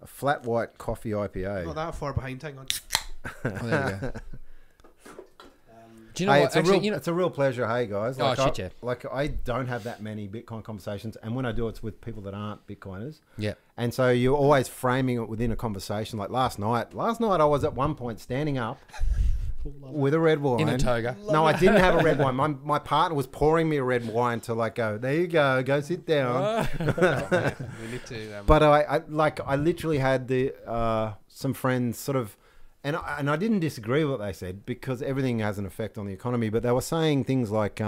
flat white coffee IPA. Not that far behind. Hang on. Oh, there you go. Do you know Hey, what? it's Actually, it's a real pleasure. Hey guys, like, shit, yeah. like I don't have that many Bitcoin conversations, and when I do, it's with people that aren't Bitcoiners. Yeah. And so you're always framing it within a conversation. Like last night I was at one point standing up with a red wine In a toga. No, I didn't have a red wine. My partner was pouring me a red wine to like go. There you go sit down. We need to. But I literally had some friends sort of. And I didn't disagree with what they said because everything has an effect on the economy. But they were saying things like they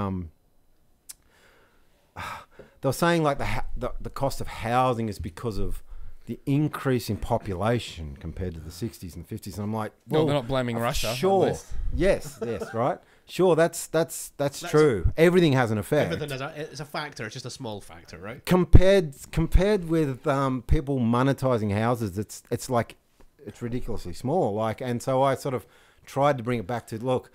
were saying like the cost of housing is because of the increase in population compared to the 60s and 50s. And I'm like, well, they're not blaming Russia. Sure, yes, right. Sure, that's true. Everything has an effect. Everything is a factor. It's just a small factor, right? Compared with people monetizing houses, it's like. It's ridiculously small, and so I sort of tried to bring it back to look,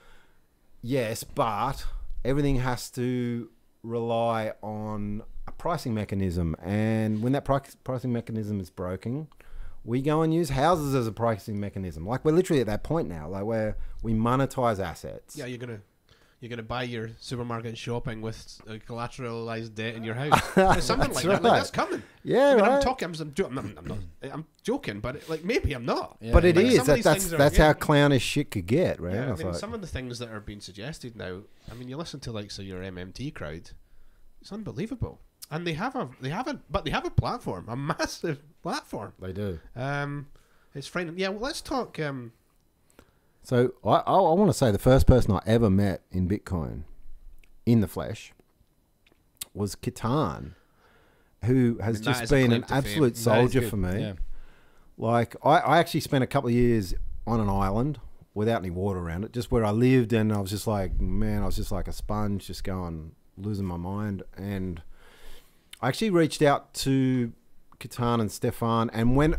yes, but everything has to rely on a pricing mechanism, and when that pricing mechanism is broken, we go and use houses as a pricing mechanism. Like we're literally at that point now, like where we monetize assets. Yeah, you're gonna buy your supermarket shopping with a collateralized debt in your house. Something like that. right. Like, that's coming. Yeah, I mean, right. I'm joking, but like maybe I'm not. Yeah. But it Like, is. some of these things That's are- how clownish shit could get, right? Yeah, I It's mean, like- some of the things that are being suggested now. I mean, you listen to like your MMT crowd. It's unbelievable, and they have a platform, a massive platform. they do. It's frightening. Yeah, well, let's talk. So I want to say the first person I ever met in Bitcoin, in the flesh, was Kitan, who has that just is a been claim an to fame. absolute That is soldier good. for me. Yeah. Like I actually spent a couple of years on an island without any water around it, just where I lived, and I was just like, man, I was just like a sponge, just going, losing my mind. And I actually reached out to Kitan and Stefan, and when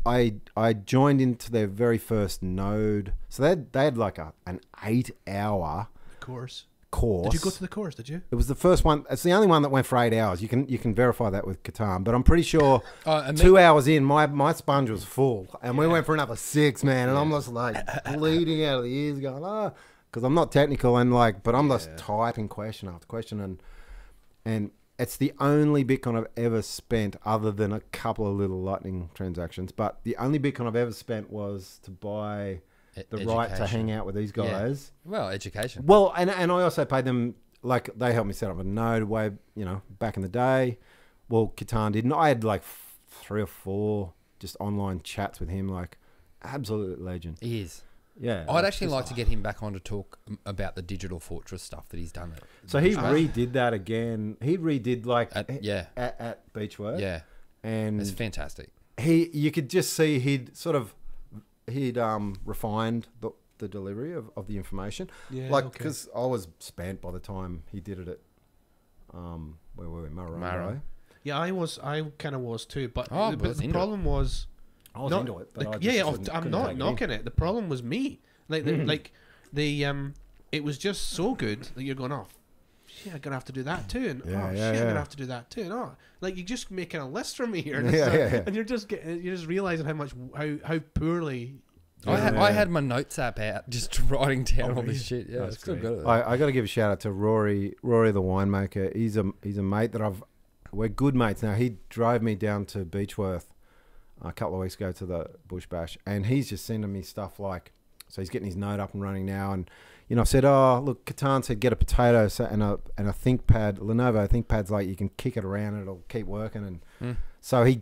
I joined into their very first node, so they had like an 8-hour Course. course. Did you go to the course? Did you? It was the first one. It's the only one that went for 8 hours. You can verify that with Catan, but I'm pretty sure And 2 hours in, my sponge was full, and we went for another 6, man. And I'm just like bleeding out of the ears, going because I'm not technical and but I'm just typing question after question, and it's the only Bitcoin I've ever spent, other than a couple of little Lightning transactions. But the only Bitcoin I've ever spent was to buy the right to hang out with these guys. Yeah. Well, education. Well, and I also paid them, like, they helped me set up a node way, back in the day. Well, Catan didn't. I had like 3 or 4 just online chats with him, like, absolute legend. He is. Yeah. I'd actually like to get him back on to talk about the Digital Fortress stuff that he's done. So he redid that again. He redid At Beechworth. Yeah. And It's fantastic. you could just see he'd refined the delivery of the information. Yeah, because I was spent by the time he did it at where were we, Murray. Yeah, I kind of was too, but Oh, but but the into problem was I was not- into it, but I'm not knocking it. The problem was me. It was just so good that you're going off. Shit, I'm gonna have to do that too, and I'm gonna have to do that too. And like you're just making a list for me here, and you're just realizing how poorly. I had my notes app out, just writing down all this shit. Yeah, That's it's still great. good at that. I got to give a shout out to Rory the winemaker. He's a mate that we're good mates now. He drove me down to Beechworth a couple of weeks ago to the Bush Bash, and he's just sending me stuff like, so he's getting his node up and running now, and I said, oh look, Catan said get a potato and a ThinkPad, Lenovo ThinkPad's like you can kick it around and it'll keep working, and so he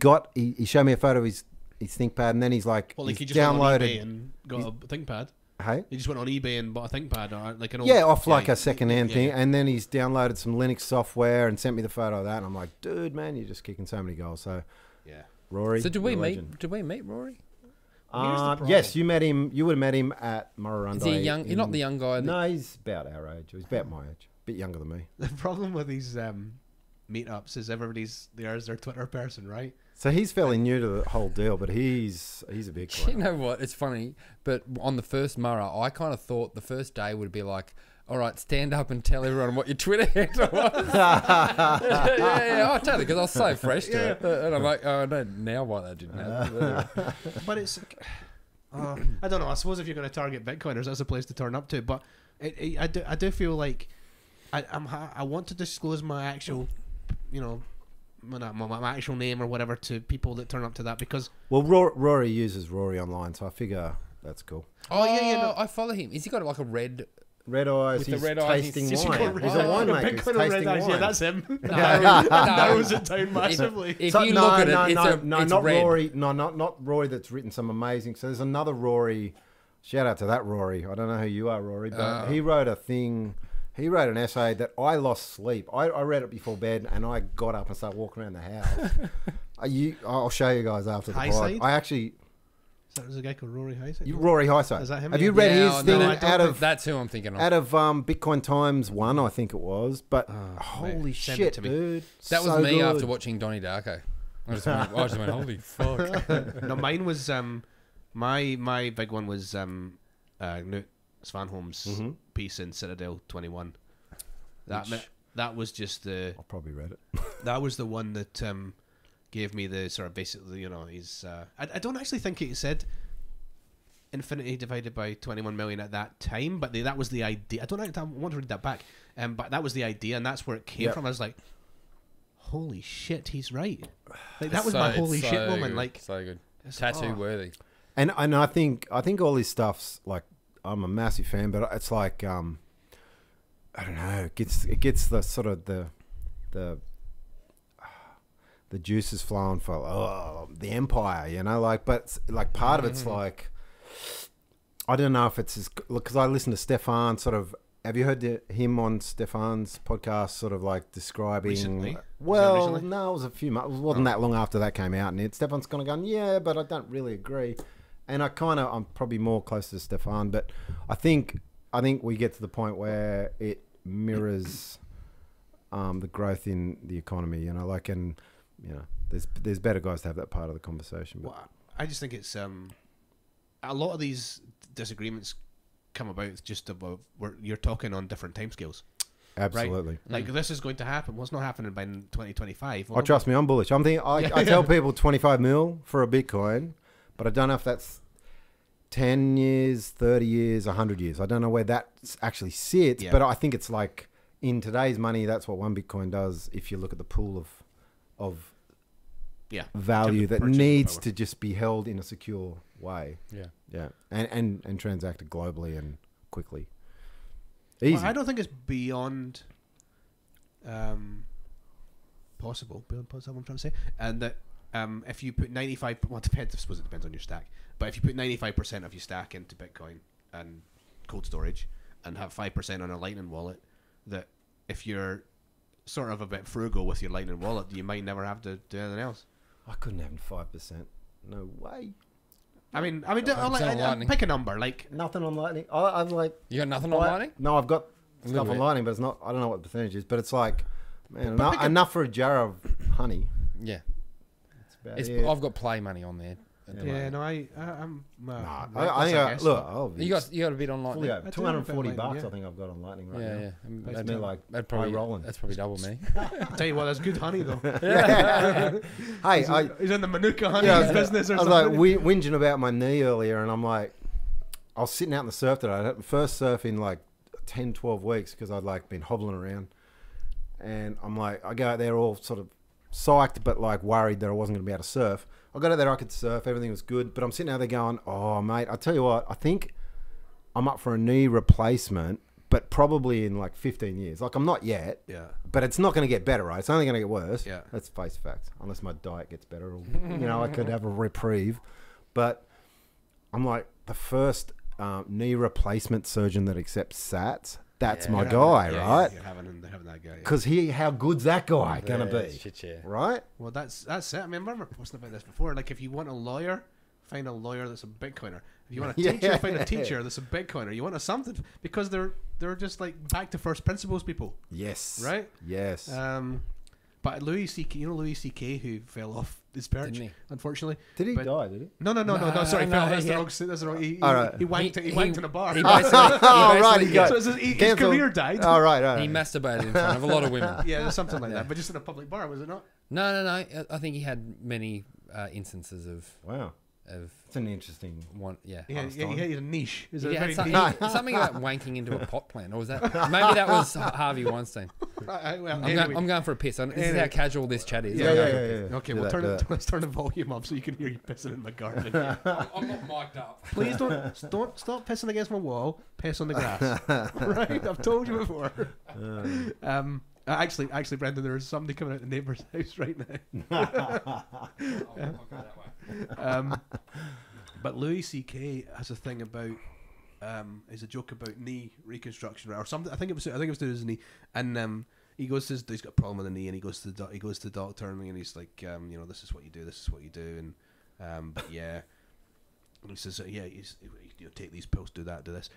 showed me a photo of his ThinkPad, and then he's like, Well, like he's he just went on downloaded eBay and got a ThinkPad. Hey? He just went on eBay and bought a ThinkPad or like an old... Yeah, off like a second-hand yeah, thing. yeah. And then he's downloaded some Linux software and sent me the photo of that. And I'm like, dude, man, you're just kicking so many goals. So, Yeah. Rory. So did we you're a meet? legend. Did we meet Rory? Here's the problem. Yes, you met him. You would have met him at Murrurundi. Is he young? You're not the young guy. No, he's about our age. He's about my age. A bit younger than me. The problem with these meetups is there's their Twitter person, right? So he's fairly new to the whole deal, but he's a big You one. know what? It's funny, but on the first Murra, I kind of thought the first day would be like, all right, stand up and tell everyone what your Twitter handle was. yeah, I totally, because I was so fresh to it. And I'm like, oh, I know now why they didn't have it. But it's... I don't know. I suppose if you're going to target Bitcoiners, that's a place to turn up to. But I do feel like I want to disclose my actual, my actual name or whatever to people that turn up to that because... Well, Rory uses Rory online, so I figure that's cool. Oh, yeah, no, I follow him. Is he got like a red... Red eyes, With the he's red eyes, tasting he's wine. got He's a red winemaker. He's Bitcoiner tasting red eyes, wine. yeah, that's him. No, Narrows it down massively. If So- you no, look at no, it, no, it's not red. Rory. No, not Rory. That's written some amazing. So there's another Rory. Shout out to that Rory. I don't know who you are, Rory, but he wrote a thing. He wrote an essay that I lost sleep. I read it before bed, and I got up and started walking around the house. I'll show you guys after the pod. Highside? I actually There's a guy called Rory Highside. Rory Highside. Is that him? Have you Yeah. read his no, thing I don't out think of that's who I'm thinking of. Bitcoin Times 1, I think it was. But holy mate, send it shit, to me. dude! That was So me good. after watching Donnie Darko. I just went, holy fuck. No, mine was my big one was Knut Svanholm's piece in Citadel 21. That was just the... I probably read it. That was the one that gave me the sort of basically, he's... I don't actually think he said infinity divided by 21 million at that time, but that was the idea. I want to read that back. But that was the idea, and that's where it came from. I was like, holy shit, he's right. Like that was my holy shit moment. Good, Like so good. Tattoo worthy. And I think all this stuff's like, I'm a massive fan, but it's like I don't know, it gets the sort of the juices flowing for the empire, like, but it's, like part of it's like, I don't know if it's because I listen to Stefan sort of. Have you heard him on Stefan's podcast, sort of like describing? Recently? Well, recently? no, it was a few months. It wasn't that long after that came out, and Stefan's kind of going, yeah, but I don't really agree. And I'm probably more close to Stefan, but I think we get to the point where it mirrors the growth in the economy, there's better guys to have that part of the conversation. But. Well, I just think it's a lot of these disagreements come about just about where you're talking on different timescales. Absolutely. Right? Like this is going to happen. What's not happening by 2025? Oh, trust me, I'm bullish. I'm thinking. I tell people 25 mil for a Bitcoin, but I don't know if that's 10 years, 30 years, 100 years. I don't know where that actually sits, but I think it's like in today's money, that's what one Bitcoin does. If you look at the pool of value that needs to just be held in a secure way. Yeah, and transacted globally and quickly. Easy. Well, I don't think it's beyond possible. Beyond possible, I'm trying to say. And that if you put 95, well, it depends. I suppose it depends on your stack. But if you put 95% of your stack into Bitcoin and cold storage, and have 5% on a Lightning wallet, that if you're sort of a bit frugal with your Lightning wallet, you might never have to do anything else. I couldn't have 5%. No way. I mean, Lightning. pick a number. Like Nothing on Lightning. I'm like. You got nothing on Lightning? No, I've got little stuff on bit. Lightning, but it's not. I don't know what the percentage is, but it's like, man, But pick enough for a jar of honey. Yeah. That's about it. I've got play money on there. at the moment. I'm. I think look. You got a bit on Lightning. Yeah, I do 240 have a bit of bucks. Lightning, I think I've got on Lightning right Yeah, now. yeah. That's me like That'd probably rolling. That's probably double me. tell you what, that's good honey though. Hey, He's in the Manuka honey business or I was something. like whinging about my knee earlier, and I'm like, I was sitting out in the surf today. I had the first surf in like 10, 12 weeks because I'd like been hobbling around, and I'm like, I go out there all sort of psyched, but like worried that I wasn't going to be able to surf. I got out there, I could surf, everything was good, but I'm sitting out there going, oh mate, I tell you what, I think I'm up for a knee replacement, but probably in like 15 years. Like I'm not yet, but it's not going to get better, right? It's only going to get worse. Yeah. Let's face facts. Unless my diet gets better, or, I could have a reprieve. But I'm like, the first knee replacement surgeon that accepts SATs. That's my You're guy, having- right? You're having that guy. Yeah. Because how good's that guy gonna Yeah, be, shit, yeah. right? Well, that's it. I mean, I remember posting about this before. Like, if you want a lawyer, find a lawyer that's a Bitcoiner. If you want a teacher, find a teacher that's a Bitcoiner. You want a something because they're just like back to first principles people, Yes. right? Yes. But Louis C.K., you know Louis C.K. who fell off his perch, Didn't he? unfortunately. Did he but- die? Did he? No. Sorry, no, fell. That's he- the wrong. That's the wrong. He Alright. wanked in a bar. He basically, Oh, right, basically- he got- so his Cancelled. career died. Oh, right. he masturbated in front of a lot of women. Yeah, something like that. But just in a public bar, was it not? No. I think he had many instances of Wow. It's an interesting. one. Yeah. Yeah, Last he time. had a niche. Is He it had very something about wanking into a pot plant, or was that maybe that was Harvey Weinstein? well, I'm, anyway. I'm going for a piss. This is Anyway. how casual this chat is. Yeah, I'm yeah, going for a piss. Okay, Do well, that. let's turn the volume up so you can hear you pissing in the garden. I'm not mic'd up. Please don't stop pissing against my wall. Piss on the grass. Right? I've told you before. Actually, Brendan, there is somebody coming out the neighbour's house right now. But Louis C.K. has a thing about is a joke about knee reconstruction, right? Or something. I think it was to do with his knee, and he goes to he's got a problem with the knee, and he goes to the doctor, and he's like, this is what you do, and but yeah, and he says, take these pills, do that, do this,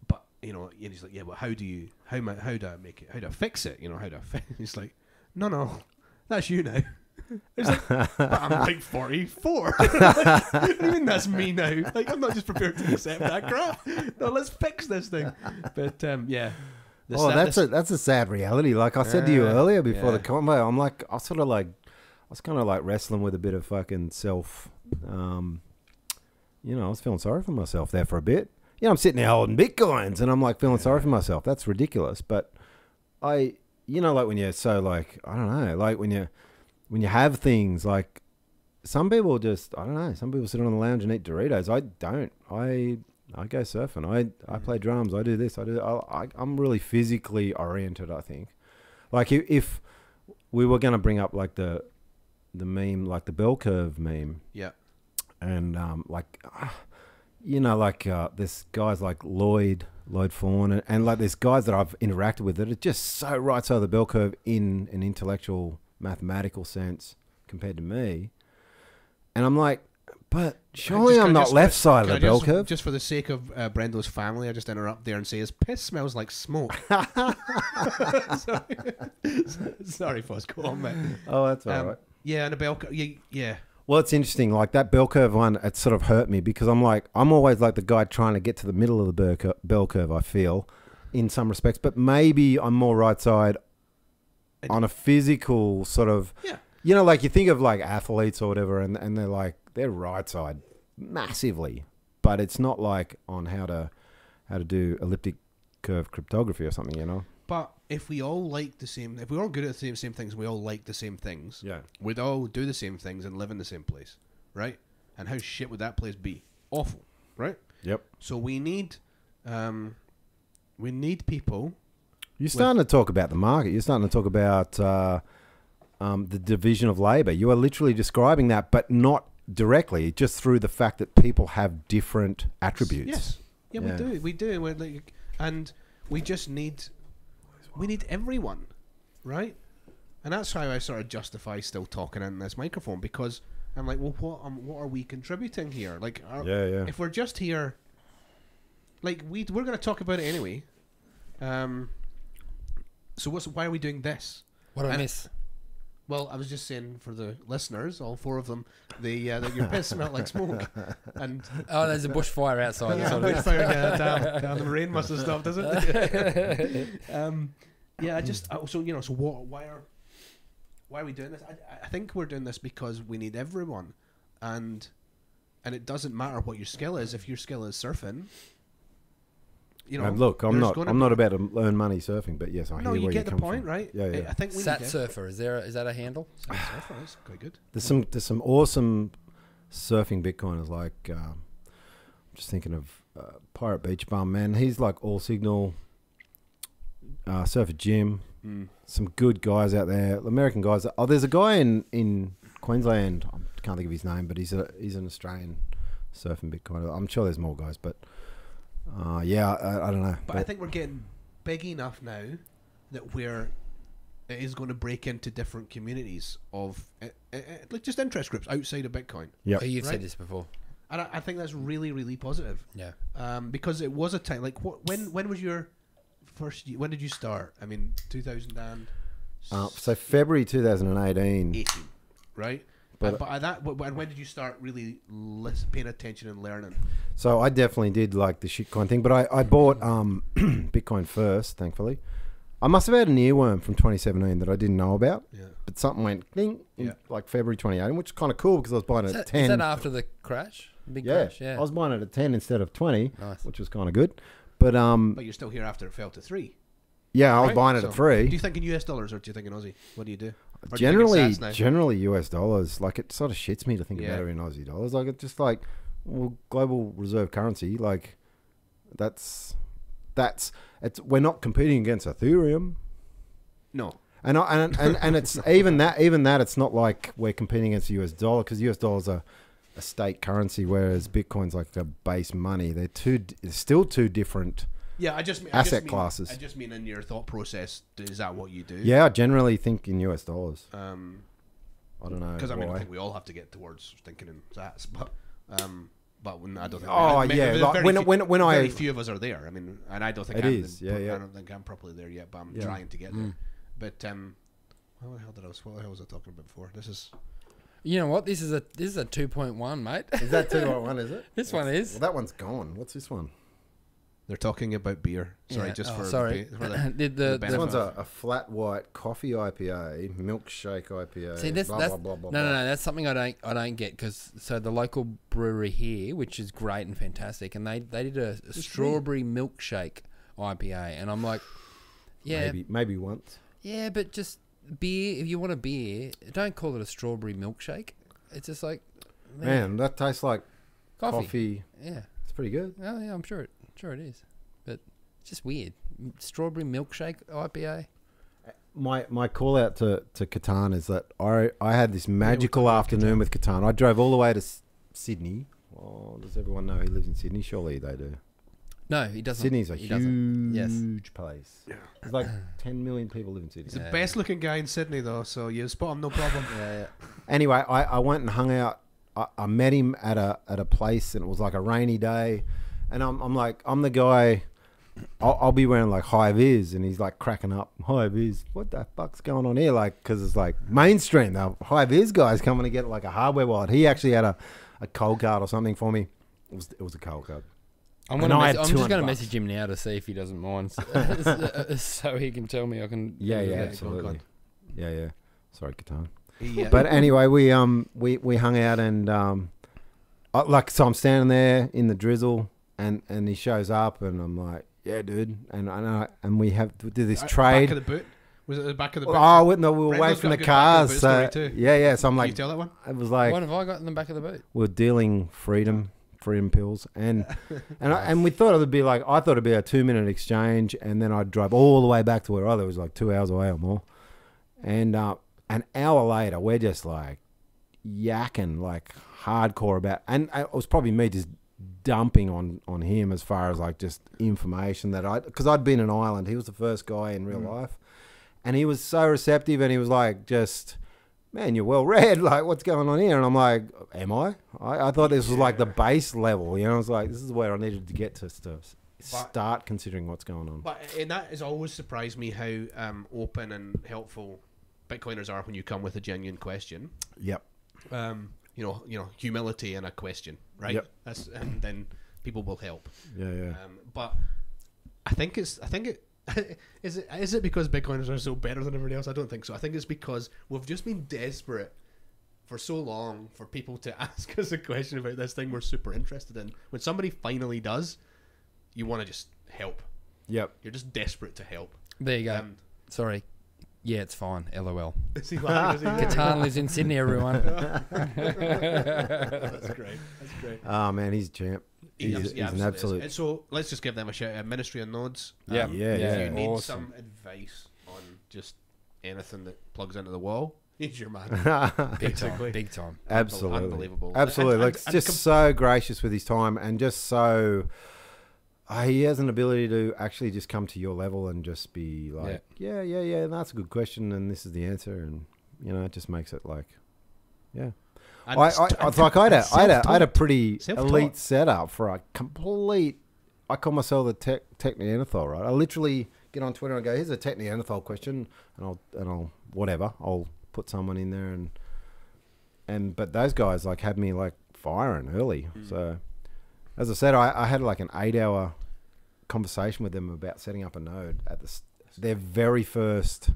but and he's like, yeah, but how do I make it? How do I fix it? How do I fix? He's like, no, that's you now. It's like, but I'm like 44. What do you mean that's me now? Like, I'm not just prepared to accept that crap. No, let's fix this thing. But yeah. That's a sad reality. Like I said to you earlier before the combo, I was kind of like wrestling with a bit of fucking self. I was feeling sorry for myself there for a bit. I'm sitting there holding bitcoins, and I'm like feeling sorry for myself. That's ridiculous. But like when you're so like, I don't know, like when you have things like some people just, I don't know, some people sit on the lounge and eat Doritos. I don't. I go surfing. I play drums. I do this. I'm really physically oriented, I think. Like if we were going to bring up like the meme, like the bell curve meme. Yeah. And there's guys like Lloyd Fawn and like there's guys that I've interacted with that are just so right side of the bell curve in an intellectual mathematical sense compared to me, and I'm like, but surely I'm not left side of the bell curve. Just for the sake of Brendo's family, I just interrupt there and say his piss smells like smoke. Sorry, Fozz, go on, mate. Oh, that's all right. Yeah, and a bell curve. Yeah. Well, it's interesting. Like that bell curve one, it sort of hurt me because I'm always like the guy trying to get to the middle of the bell curve. I feel, in some respects, but maybe I'm more right side on a physical sort of. Yeah. Like you think of like athletes or whatever, and they're right side massively, but it's not like on how to do elliptic curve cryptography or something, But if we all like if we're all good at the same things, we all like the same things. Yeah. We'd all do the same things and live in the same place, right? And how shit would that place be? Awful, right? Yep. So we need people. You're starting to talk about the market. You're starting to talk about the division of labor. You are literally describing that, but not directly, just through the fact that people have different attributes. Yes. Yeah, we do. We're like, and we just need. We need everyone, right? And that's how I sort of justify still talking in this microphone, because I'm like, well, what are we contributing here? Like, if we're just here, like we're going to talk about it anyway. So why are we doing this? What do I miss? Well, I was just saying for the listeners, all four of them, that your piss smelled like smoke. And there's a bushfire outside. yeah, damn, the rain must have stopped, doesn't it? Why are we doing this? I think we're doing this because we need everyone, and it doesn't matter what your skill is. If your skill is surfing, look, I'm not about to earn money surfing, but yes, I hear where you get the come point, from. right? Yeah. I think we Sat need surfer. Is that a handle? Sat surfer is quite good. There's some awesome surfing Bitcoiners. Like I'm just thinking of Pirate Beach Bum, man. He's like all signal. Surfer Jim. Some good guys out there, American guys. There's a guy in Queensland. I can't think of his name, but he's an Australian surfing Bitcoin. I'm sure there's more guys, but yeah, I don't know. But I think we're getting big enough now that it is going to break into different communities of like just interest groups outside of Bitcoin. Yeah, Oh, you've Right. said this before. And I think that's really, really positive. Yeah. Because it was a time like when was your first? When did you start? I mean, 2018, so February 2018. right? But- But at that, when did you start really paying attention and learning? So I definitely did like the shitcoin thing, but I bought Bitcoin first, thankfully. I must have had an earworm from 2017 that I didn't know about, Yeah. but something went ding in Yeah. like February 2018, which is kind of cool because I was buying it at 10. Is that after the crash? Big Yeah, crash? Yeah. I was buying it at 10 instead of 20, Nice. which was kind of good. But But you're still here after it fell to 3. yeah, I was Right? buying it So, at 3. Do you think in US dollars or do you think in Aussie? What do you do? Or do you think in Generally, sats now? generally US dollars. Like it sort of shits me to think Yeah. about it in Aussie dollars. Like it's just like, well, global reserve currency. Like that's it's. We're not competing against Ethereum, No. and it's even that it's not like we're competing against the US dollar because US dollars are a state currency, whereas Bitcoin's like a base money. They're still two different. Yeah, I just mean Asset classes. I just mean in your thought process, is that what you do? Yeah, I generally think in US dollars. I don't know Because I mean, I why. think we all have to get towards thinking in sats, but when I don't think. Oh, yeah, like, when I- very few of us are there. I mean, and I don't think It I'm is, yeah. I don't think I'm properly there yet, but I'm Yeah. trying to get there. But what the hell was I talking about before? This is You know what? This is a 2.1, mate. Is that 2.1? Is it? This one is. Well, that one's gone. What's this one? they're talking about beer. Sorry, Yeah. just Oh, for sorry. for the Did the the This benefit one's of- a flat white coffee IPA, milkshake IPA. See, that's blah, that's blah, blah, blah, no, blah. that's something I don't get because the local brewery here, which is great and fantastic, and they did a strawberry milkshake IPA, and I'm like, yeah, Maybe once. yeah, but just beer. If you want a beer, don't call it a strawberry milkshake. It's just like Man, that tastes like coffee. coffee. Yeah, It's pretty good. oh yeah, I'm sure it is, but it's just weird. Strawberry milkshake IPA. My call out to Catan is that I had this magical afternoon with Catan. I drove all the way to Sydney. Oh, does everyone know he lives in Sydney? Surely they do. No, he doesn't. Sydney's a He doesn't. Yes. huge place. Yeah. There's like 10 million people live in Sydney. He's the best looking guy in Sydney, though, so you spot him, no problem. Yeah. Anyway, I went and hung out. I met him at a place, and it was like a rainy day. And I'm like, I'm the guy. I'll be wearing like high vis, and he's like cracking up. High vis, what the fuck's going on here? Like, because it's like mainstream. The high vis guys coming to get like a hardware wallet. He actually had a cold card or something for me. It was a cold card. I'm And I had just going to $200. message him now to see if he doesn't mind, so he can tell me I can. Yeah, go absolutely. on. Yeah. Sorry, Catan. He, But anyway, we hung out, and so I'm standing there in the drizzle, and he shows up, and I'm like, yeah, dude, and we did this trade. Back of the boot. Was it the back of the boot? Oh, no, we were away Brendo's from got the a good back of the cars. boot So, story too. yeah. So I'm Can like, you tell that one? it was like What have I got in the back of the boot? we were dealing freedom pills, and we thought it would be like, I thought it'd be a 2-minute exchange, and then I'd drive all the way back to where I live. It was like 2 hours away or more, and an hour later, we're just like yakking like hardcore about, and it was probably me just dumping on him as far as like just information that because I'd been in Ireland. He was the first guy in real life, and he was so receptive, and he was like, just, man, you're well read, like what's going on here? And I'm like, am I thought this was like the base level, you know. I was like, this is where I needed to get to start considering what's going on. But and that has always surprised me how open and helpful Bitcoiners are when you come with a genuine question. Yep. You know, humility and a question, right? Yep. And then people will help. Yeah. But I think is it because Bitcoiners are so better than everybody else? I don't think so. I think it's because we've just been desperate for so long for people to ask us a question about this thing we're super interested in. When somebody finally does, you want to just help. Yep. You're just desperate to help. There you go. Sorry. Yeah, it's fine. LOL. Is he laughing? Is he Catan lives in Sydney, everyone. That's great. That's great. Oh man, he's a champ. He's an absolutely absolute. is. And so let's just give them a shout out. Ministry of Nodes. Yeah. Yeah. If you need Awesome. some advice on just anything that plugs into the wall, He's your man. Big time. Big time. Absolutely. Unbelievable. Absolutely. And- Like, and just so gracious with his time and just so. He has an ability to actually just come to your level and just be like, yeah, that's a good question, and this is the answer, and it just makes it like, yeah. And I had a pretty Self-taught. elite setup for a complete. I call myself the tech Neanderthal, right? I literally get on Twitter and go, "Here's a tech Neanderthal question," and I'll put someone in there, but those guys like had me like firing early. So, as I said, I had like an 8-hour conversation with them about setting up a node at their very first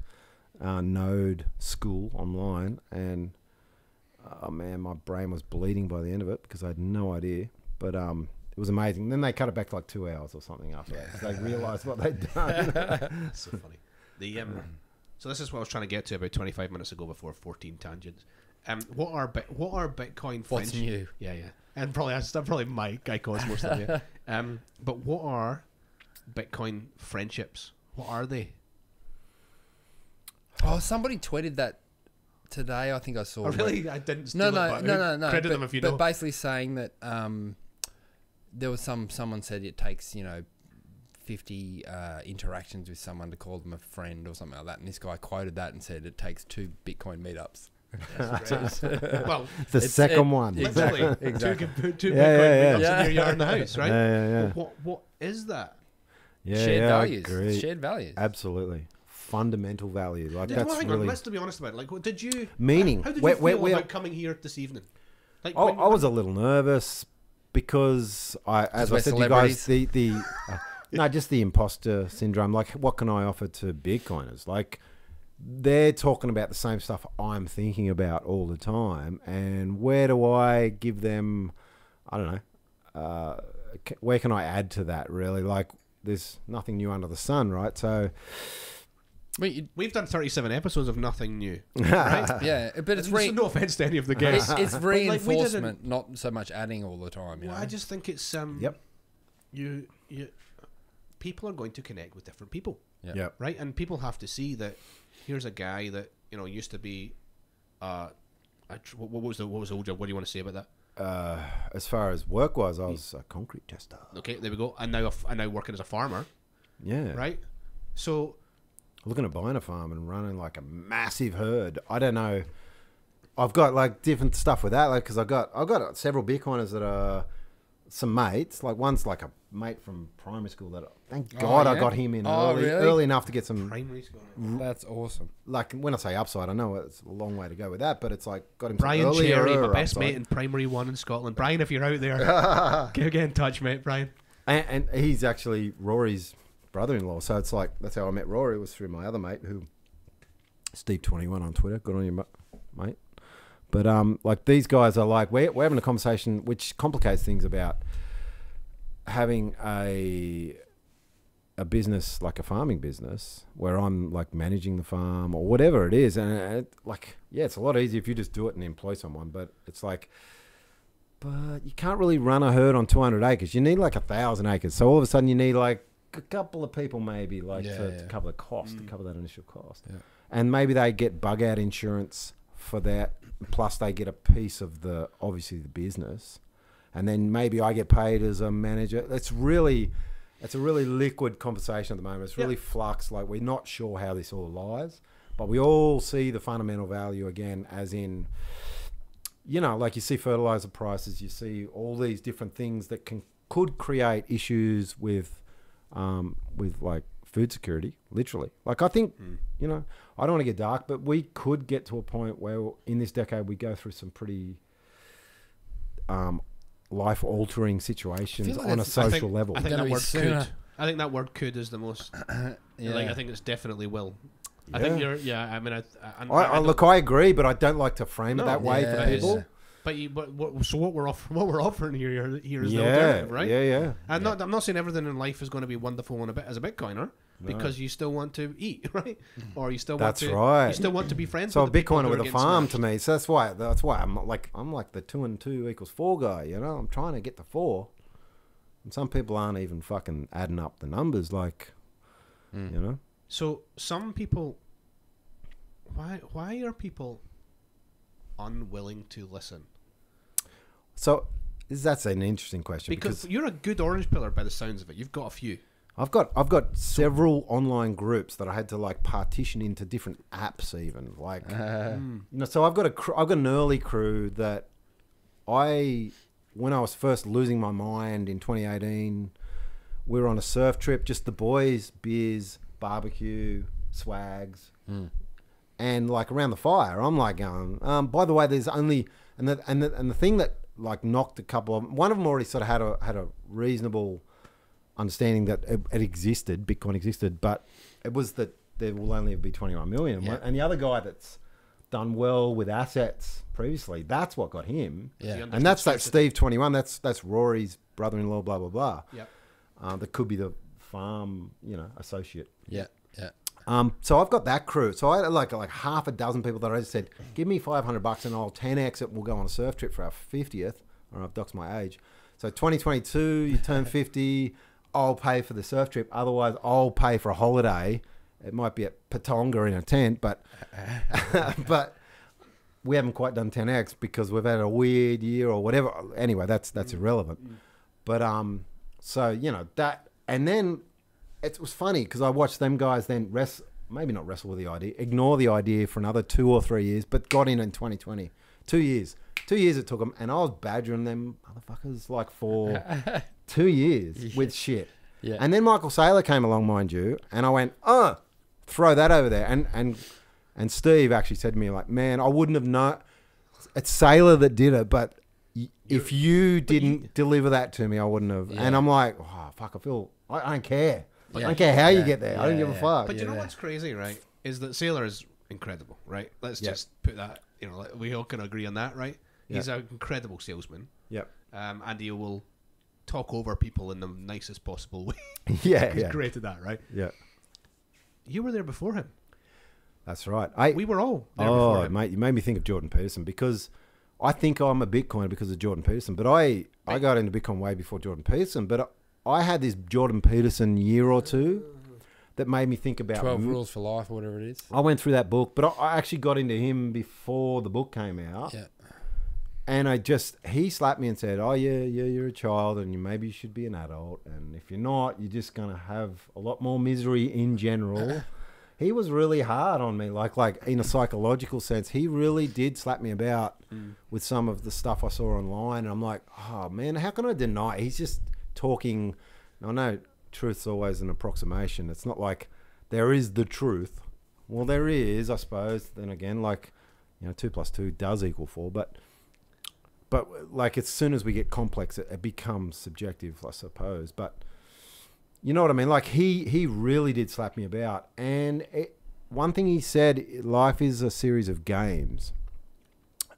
node school online, and oh man, my brain was bleeding by the end of it because I had no idea. But it was amazing. Then they cut it back to like 2 hours or something after that because they realised what they'd done. So funny. So this is what I was trying to get to about 25 minutes ago before 14 tangents. What are Bitcoin friendships? What's new? Yeah. And probably Mike. I cause most of it. But what are Bitcoin friendships? What are they? Oh, somebody tweeted that today. I think I saw. Oh, really? I didn't. No. Credit them if you know. But basically saying that there was someone said it takes 50 interactions with someone to call them a friend or something like that, and this guy quoted that and said it takes 2 Bitcoin meetups. Well, The second one. literally Exactly. two Yeah, Bitcoin meetups yeah. in your yard in the house, right? Yeah. What is that? Shared I values. agree. Shared values. Absolutely. Fundamental value. Like, Well, that's hang on, really let's to be honest about it. Like, did you meaning. How did you Where- feel where- about coming here this evening? Like, I was a little nervous because as I we're said to you guys, celebrities. no, just the imposter syndrome. Like, what can I offer to Bitcoiners? Like, they're talking about the same stuff I'm thinking about all the time, and where do I give them? I don't know. Where can I add to that? Really, like, there's nothing new under the sun, right? So, We've done 37 episodes of nothing new. yeah, but it's no offense to any of the guests. it's But, like, we didn't- reinforcement, not so much adding all the time. Well, I just think it's Yep. You people are going to connect with different people, Yep. right? And people have to see that here's a guy that used to be. What was the old job? What do you want to say about that? As far as work was, I was a concrete tester. Okay, there we go. And now working as a farmer, Yeah. right? So Looking at buying a farm and running like a massive herd. I don't know. I've got like different stuff with that, like, because I've got several Bitcoiners that are some mates. Like, one's like a mate from primary school that thank God I got him in early enough to get some. primary school. That's awesome. Like, when I say upside, I know it's a long way to go with that, but it's like got him Brian some earlier Cherry, my best upside. mate in primary 1 in Scotland. Brian, if you're out there, get in touch, mate. Brian. And he's actually Rory's brother-in-law, so it's like that's how I met Rory. It was through my other mate, who Steve21 on Twitter. Good on you, mate. But like, these guys are like, we're having a conversation which complicates things about having a business, like a farming business, where I'm like managing the farm or whatever it is, and it, like, yeah, it's a lot easier if you just do it and employ someone, but it's like, but you can't really run a herd on 200 acres. You need like 1,000 acres. So all of a sudden you need like a couple of people maybe, like, to cover the cost, to cover that initial cost. Yeah. And maybe they get bug out insurance for that, plus they get a piece of obviously the business. And then maybe I get paid as a manager. It's a really liquid conversation at the moment. It's really flux. Like, we're not sure how this all lies, but we all see the fundamental value again, as in, like, you see fertilizer prices, you see all these different things that could create issues with like food security, literally. Like, I think, I don't want to get dark, but we could get to a point where in this decade we go through some pretty life-altering situations like on a social level. I think Gonna that be word sooner. could. I think that word could is the most. Like, I think it's definitely will. I Yeah. think you're. Yeah, I mean, I agree, but I don't I'm not saying No, that way yeah, for people. yeah. But what we're offering here is the Yeah, alternative, right? yeah. I'm not saying everything in life is going to be wonderful as a Bitcoiner, because you still want to eat, right? Or you still want That's to. right. You still want to be friends. So a with the people Bitcoiner who are with a getting farm smashed. to me. So that's why I'm like the 2 and 2 equals 4 guy. I'm trying to get to 4, and some people aren't even fucking adding up the numbers. Like, So some people, why are people unwilling to listen? So that's an interesting question Because you're a good orange pillar by the sounds of it. You've got a few. I've got several online groups that I had to like partition into different apps, even like you know. So I've got an early crew that when I was first losing my mind in 2018, we were on a surf trip, just the boys, beers, barbecue, swags, and like around the fire, I'm like going, by the way, there's only and the thing that like knocked a couple of one of them already sort of had a reasonable understanding that it existed, Bitcoin existed, but it was that there will only be 21 million. Yeah. And the other guy that's done well with assets previously, that's what got him. Yeah. And that's that Steve 21. That's Rory's brother-in-law. Blah blah blah. Yep. That could be the farm, associate. Yeah. Yeah. So I've got that crew. So I had like half a dozen people that I just said, give me $500 and I'll 10x it. And we'll go on a surf trip for our 50th. Or I've doxed my age. So 2022, you turn 50. I'll pay for the surf trip. Otherwise, I'll pay for a holiday. It might be at Patonga in a tent, but we haven't quite done 10x because we've had a weird year or whatever. Anyway, that's irrelevant. But so that, and then it was funny because I watched them guys then maybe not wrestle with the idea, ignore the idea for another 2 or 3 years, but got in 2020. 2 years. 2 years it took them, and I was badgering them motherfuckers like for 2 years with shit. Yeah. And then Michael Saylor came along, mind you, and I went, throw that over there. And Steve actually said to me, like, man, I wouldn't have known. It's Saylor that did it, but if you didn't deliver that to me, I wouldn't have. Yeah. And I'm like, oh, fuck, I don't care. I don't care how you get there. I don't give a fuck. But you know what's crazy, right? Is that Sailor is incredible, right? Let's just put that, we all can agree on that, right? He's an incredible salesman. Yep. And he will talk over people in the nicest possible way. Yeah. He's great at that, right? Yeah. You were there before him. That's right. We were all there before him. Mate, you made me think of Jordan Peterson because I think I'm a Bitcoiner because of Jordan Peterson. But I got into Bitcoin way before Jordan Peterson. But I had this Jordan Peterson year or two that made me think about 12 Rules for Life or whatever it is. I went through that book, but I actually got into him before the book came out. Yeah. And he slapped me and said, oh, yeah, you're a child and maybe you should be an adult. And if you're not, you're just going to have a lot more misery in general. He was really hard on me, like in a psychological sense. He really did slap me about with some of the stuff I saw online. And I'm like, oh, man, how can I deny? He's just talking. I know truth's always an approximation. It's not like there is the truth. Well, there is, I suppose. Then again, 2 + 2 does equal 4. But like as soon as we get complex, it becomes subjective, I suppose. But you know what I mean? Like he really did slap me about. And one thing he said, life is a series of games.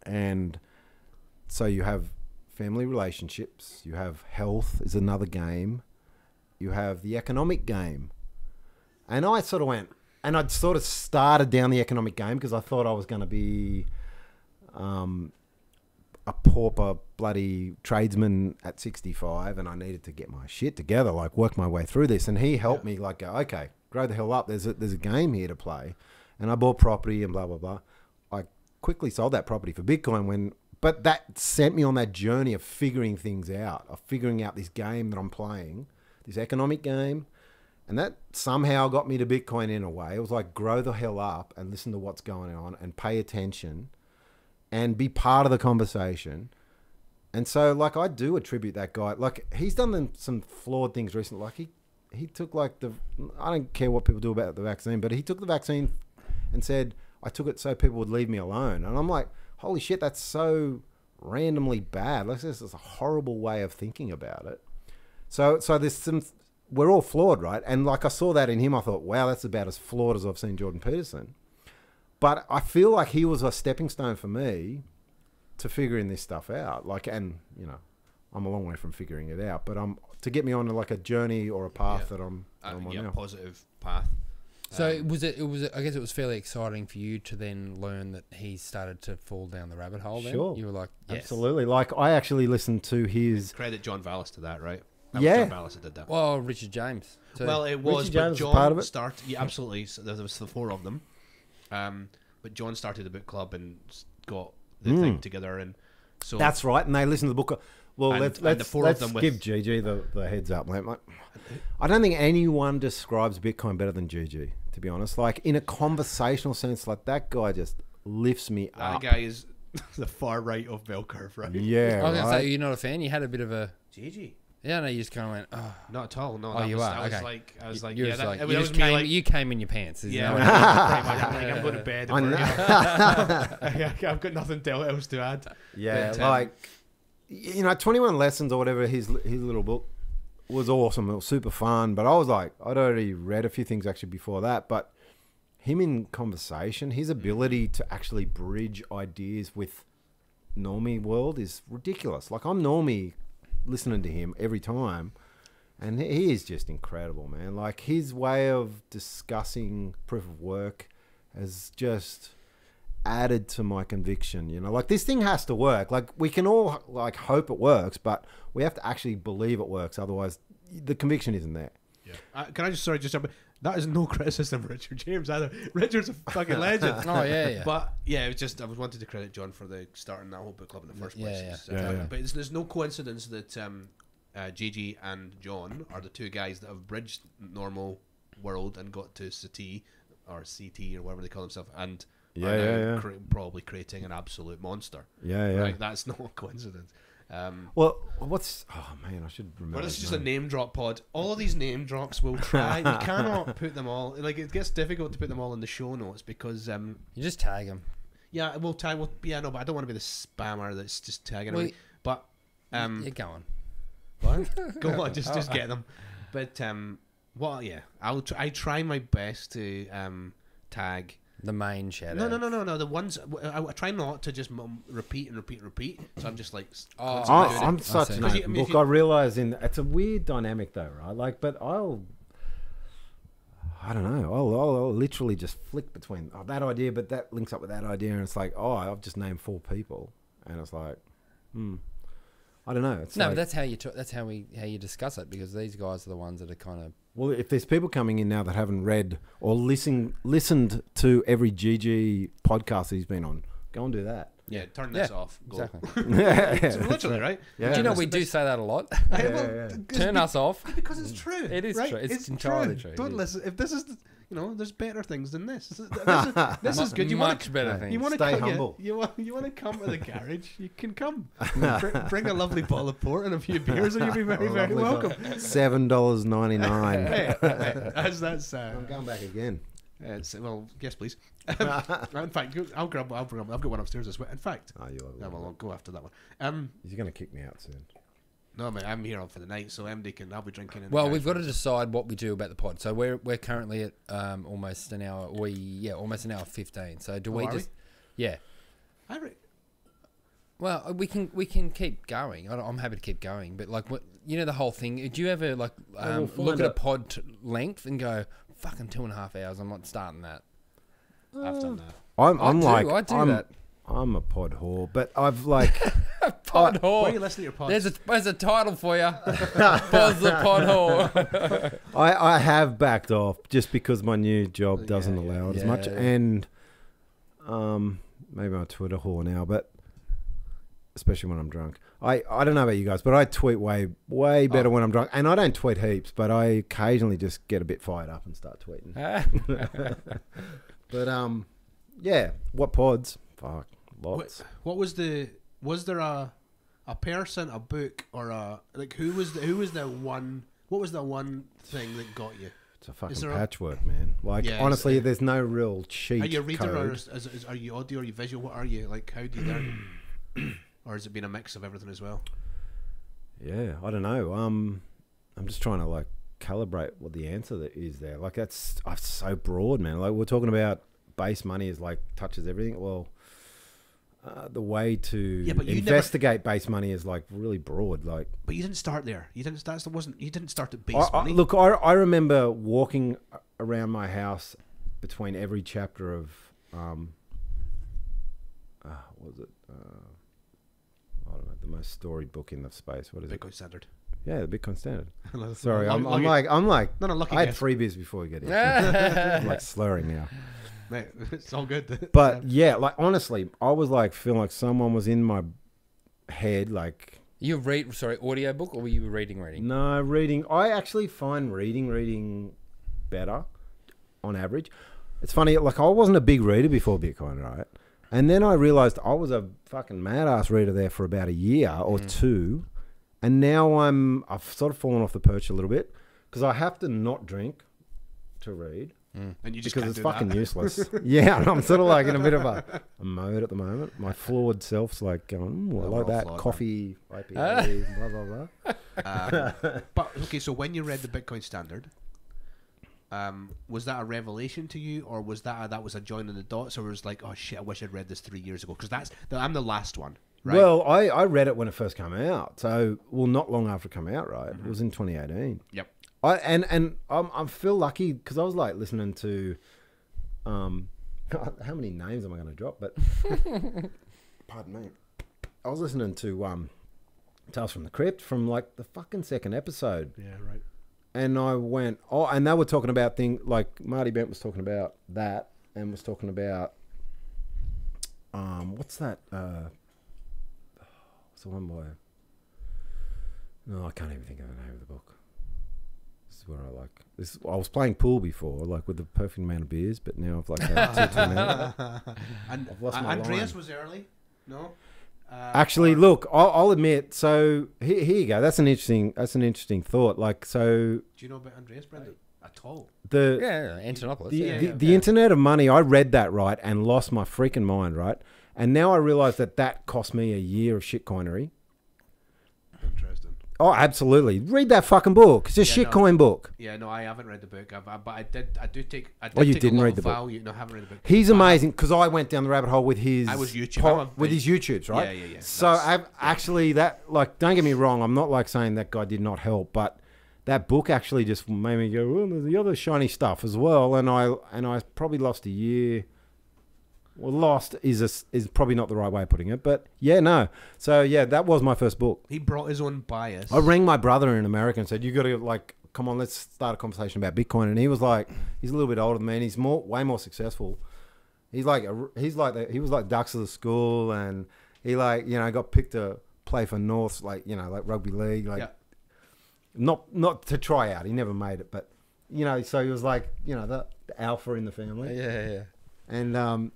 And so you have family relationships, you have health is another game, you have the economic game. And I sort of went, and I'd sort of started down the economic game because I thought I was going to be a pauper bloody tradesman at 65 and I needed to get my shit together, like work my way through this. And he helped me like go, okay, grow the hell up. There's a game here to play. And I bought property and blah, blah, blah. I quickly sold that property for Bitcoin but that sent me on that journey of figuring things out, of figuring out this game that I'm playing, this economic game. And that somehow got me to Bitcoin in a way. It was like grow the hell up and listen to what's going on and pay attention and be part of the conversation. And so, like, I do attribute that guy. Like, he's done some flawed things recently. Like, he took, like, I don't care what people do about the vaccine, but he took the vaccine and said, I took it so people would leave me alone. And I'm like, holy shit, that's so randomly bad. Like, this is a horrible way of thinking about it. So there's we're all flawed, right? And, like, I saw that in him. I thought, wow, that's about as flawed as I've seen Jordan Peterson. But I feel like he was a stepping stone for me to figuring this stuff out. Like, and I'm a long way from figuring it out, but to get me on like a journey or a path that I'm on now. Positive path. So I guess it was fairly exciting for you to then learn that he started to fall down the rabbit hole. Then Sure, you were like, yes. Absolutely. Like I actually listened to his credit John Vallis to that, right? Yeah. John Vallis that did that. Well, Richard James. So Well, it was, Richard but James was John part of it? started. Yeah, absolutely. So there was the 4 of them. But John started the book club and got the thing together, and so That's right, and they listen to the book. Well, And- let's and the four of them with- give GG the heads up, mate. Like, I don't think anyone describes Bitcoin better than GG, to be honest. Like, in a conversational sense, like, that guy just lifts me that up. guy is the far right of bell curve, right? Yeah, I was going to right? say, you're not a fan. You had a bit of a... GG. Yeah, no, you just kind of went, oh. Not at all. No, Oh, you are? I was Okay. like, You're yeah, just like, that you, was just me, came, like, you came in your pants. Is yeah, that pretty much. I'm like, I'm going to bed. I know. I've got nothing else to add. Yeah, But, like, you know, 21 Lessons or whatever, his little book was awesome. It was super fun. But I was like, I'd already read a few things actually before that. But him in conversation, his ability to actually bridge ideas with normie world is ridiculous. Like, I'm normie listening to him every time. And he is just incredible, man. Like, his way of discussing proof of work has just added to my conviction, you know. Like, this thing has to work. Like, we can all, like, hope it works, but we have to actually believe it works. Otherwise, the conviction isn't there. Yeah. Can I just jump in? That is no criticism of Richard James either. Richard's a fucking legend. Oh, yeah. But yeah, it was just I was wanted to credit John for the starting that whole book club in the first place. Yeah. It's, Yeah. But there's no coincidence that Gigi and John are the two guys that have bridged normal world and got to CT or CT or whatever they call themselves, and are now probably creating an absolute monster. Yeah. Right? That's no coincidence. Well, what's... Oh, man, I should remember. But it's his just a name. name drop pod. All of these name drops will try. You cannot put them all. Like, it gets difficult to put them all in the show notes because You just tag him. yeah, we'll tag. Well, yeah, no, but I don't want to be the spammer that's just tagging. Well, everybody. But You're going. what? Go on, just get them. But well, yeah, I try my best to tag. The main shadow. No. The ones I try not to just repeat. So I'm just like, Oh, constantly doing I'm it. such I an see. Because you- open I mean, if book. I realise it's a weird dynamic though, right? Like, but I don't know. I'll literally just flick between that idea, but that links up with that idea, and it's like, oh, I've just named 4 people, and it's like, I don't know. It's No, like, but that's how you that's how you discuss it, because these guys are the ones that are kind of... well, if there's people coming in now that haven't read or listened to every GG podcast that he's been on, go and do that. Yeah, turn this Yeah, off. Go. Exactly. It's literally right. Yeah. Do you know we do say that a lot? Turn us off. Because it's true. It is right? true. It's entirely true. Don't It is. listen. If this is, there's better things than this. This is good. You Much want better Hey. things. You want to Stay come, humble. You want to come to the garage? You can come. Bring a lovely bottle of port and a few beers, and you'll be very, very welcome. $7.99. Hey, as that's I'm going back again. well, yes, please. In fact, I'll grab. I've got one upstairs as well. In fact, Oh, you are. I'll go after that one. He's going to kick me out soon. No, mate, I'm here for the night, so MD can. I'll be drinking. Well, we've got to decide what we do about the pod. So we're currently at almost an hour. Almost an hour 15. So do we are just? Yeah. Well, we can keep going. I'm happy to keep going, but like, what the whole thing. Do you ever like we'll look find at a out. pod length and go, "Fucking 2.5 hours. I'm not starting that." I've done that. I do I'm that. I'm a pod whore, but I've like Pod Why are whore. you listening to your pod? There's a title for you. Fozz the pod whore. I have backed off just because my new job doesn't allow it as much, yeah. and maybe I'm a Twitter whore now, but especially when I'm drunk. I don't know about you guys, but I tweet way better when I'm drunk, and I don't tweet heaps, but I occasionally just get a bit fired up and start tweeting. But yeah, what pods? Fuck, lots. What was there a person, a book, or a like? Who was the one? What was the one thing that got you? It's a fucking there a- patchwork, man. Like, Yeah, honestly, it's- there's no real cheat Are you a reader, or code. are you audio? Are you visual? What are you like? How do you learn? Or has it been a mix of everything as well? Yeah, I don't know. I'm just trying to like calibrate what the answer that is there. Like, that's so broad, man. Like, we're talking about base money is like touches everything. Well, the way to But you investigate base money is like really broad. Like, But you didn't start there. You didn't. You didn't start at base I, money. look, I remember walking around my house between every chapter of what was it? I don't know, the most storied book in the space. What is it? Bitcoin Standard. Yeah, the Bitcoin Standard. Sorry, Lucky- I'm like, No, lucky I had guess. 3 beers before we get in. I'm like slurring now. Mate, it's all good. But yeah, like honestly, I was like feeling like someone was in my head. Like You read audiobook or were you reading? no reading. I actually find reading better on average. It's funny. Like I wasn't a big reader before Bitcoin, right? And then I realized I was a fucking mad ass reader there for about a year or two, and now I've sort of fallen off the perch a little bit because I have to not drink to read. And you just Because can't it's do fucking that. useless. Yeah, and I'm sort of like in a bit of a mode at the moment. My flawed self's like going, I we're like all that. flawed, Coffee, IPA, blah, blah, blah. But okay, so when you read the Bitcoin Standard, was that a revelation to you, or was that was a join in the dots, or was like, oh shit, I wish I'd read this 3 years ago? Because I'm the last one, right? Well, I read it when it first came out. So, not long after it came out, right? It was in 2018. Yep. I feel lucky because I was like listening to, how many names am I going to drop? But pardon me, I was listening to Tales from the Crypt from like the fucking second episode, Yeah, right. and I went, oh, and they were talking about things like Marty Bent was talking about that, and was talking about, what's that? What's the one by? No, I can't even think of the name of the book. This is where I like this. I was playing pool before, like with the perfect amount of beers, but now I've like had too many. And I've lost my Andreas line. was early, no? Actually, look, I'll admit. So here you go. That's an interesting thought. Like, so Do you know about Andreas, Brendo? At all? the Antonopoulos. the Internet of Money. I read that right and lost my freaking mind, right? And now I realize that cost me a year of shitcoinery. Interesting. Oh, absolutely. Read that fucking book. It's a shitcoin book. Yeah, no, I haven't read the book, but I did take. Oh, you take didn't a lot read of the book? value. No, I haven't read the book. He's But amazing because I went down the rabbit hole with his. I was YouTube. with his YouTubes, right? Yeah. So I've actually that like don't get me wrong. I'm not like saying that guy did not help, but that book actually just made me go, well, there's the other shiny stuff as well, and I probably lost a year. Well, lost is probably not the right way of putting it, but yeah, no. So yeah, that was my first book. He brought his own bias. I rang my brother in America and said, "You got to like, come on, let's start a conversation about Bitcoin." And he was like, he's a little bit older than me, and he's way more successful. He was like Ducks of the school, and he got picked to play for Norths, like rugby league, like not to try out. He never made it, but so he was like the alpha in the family. Yeah. And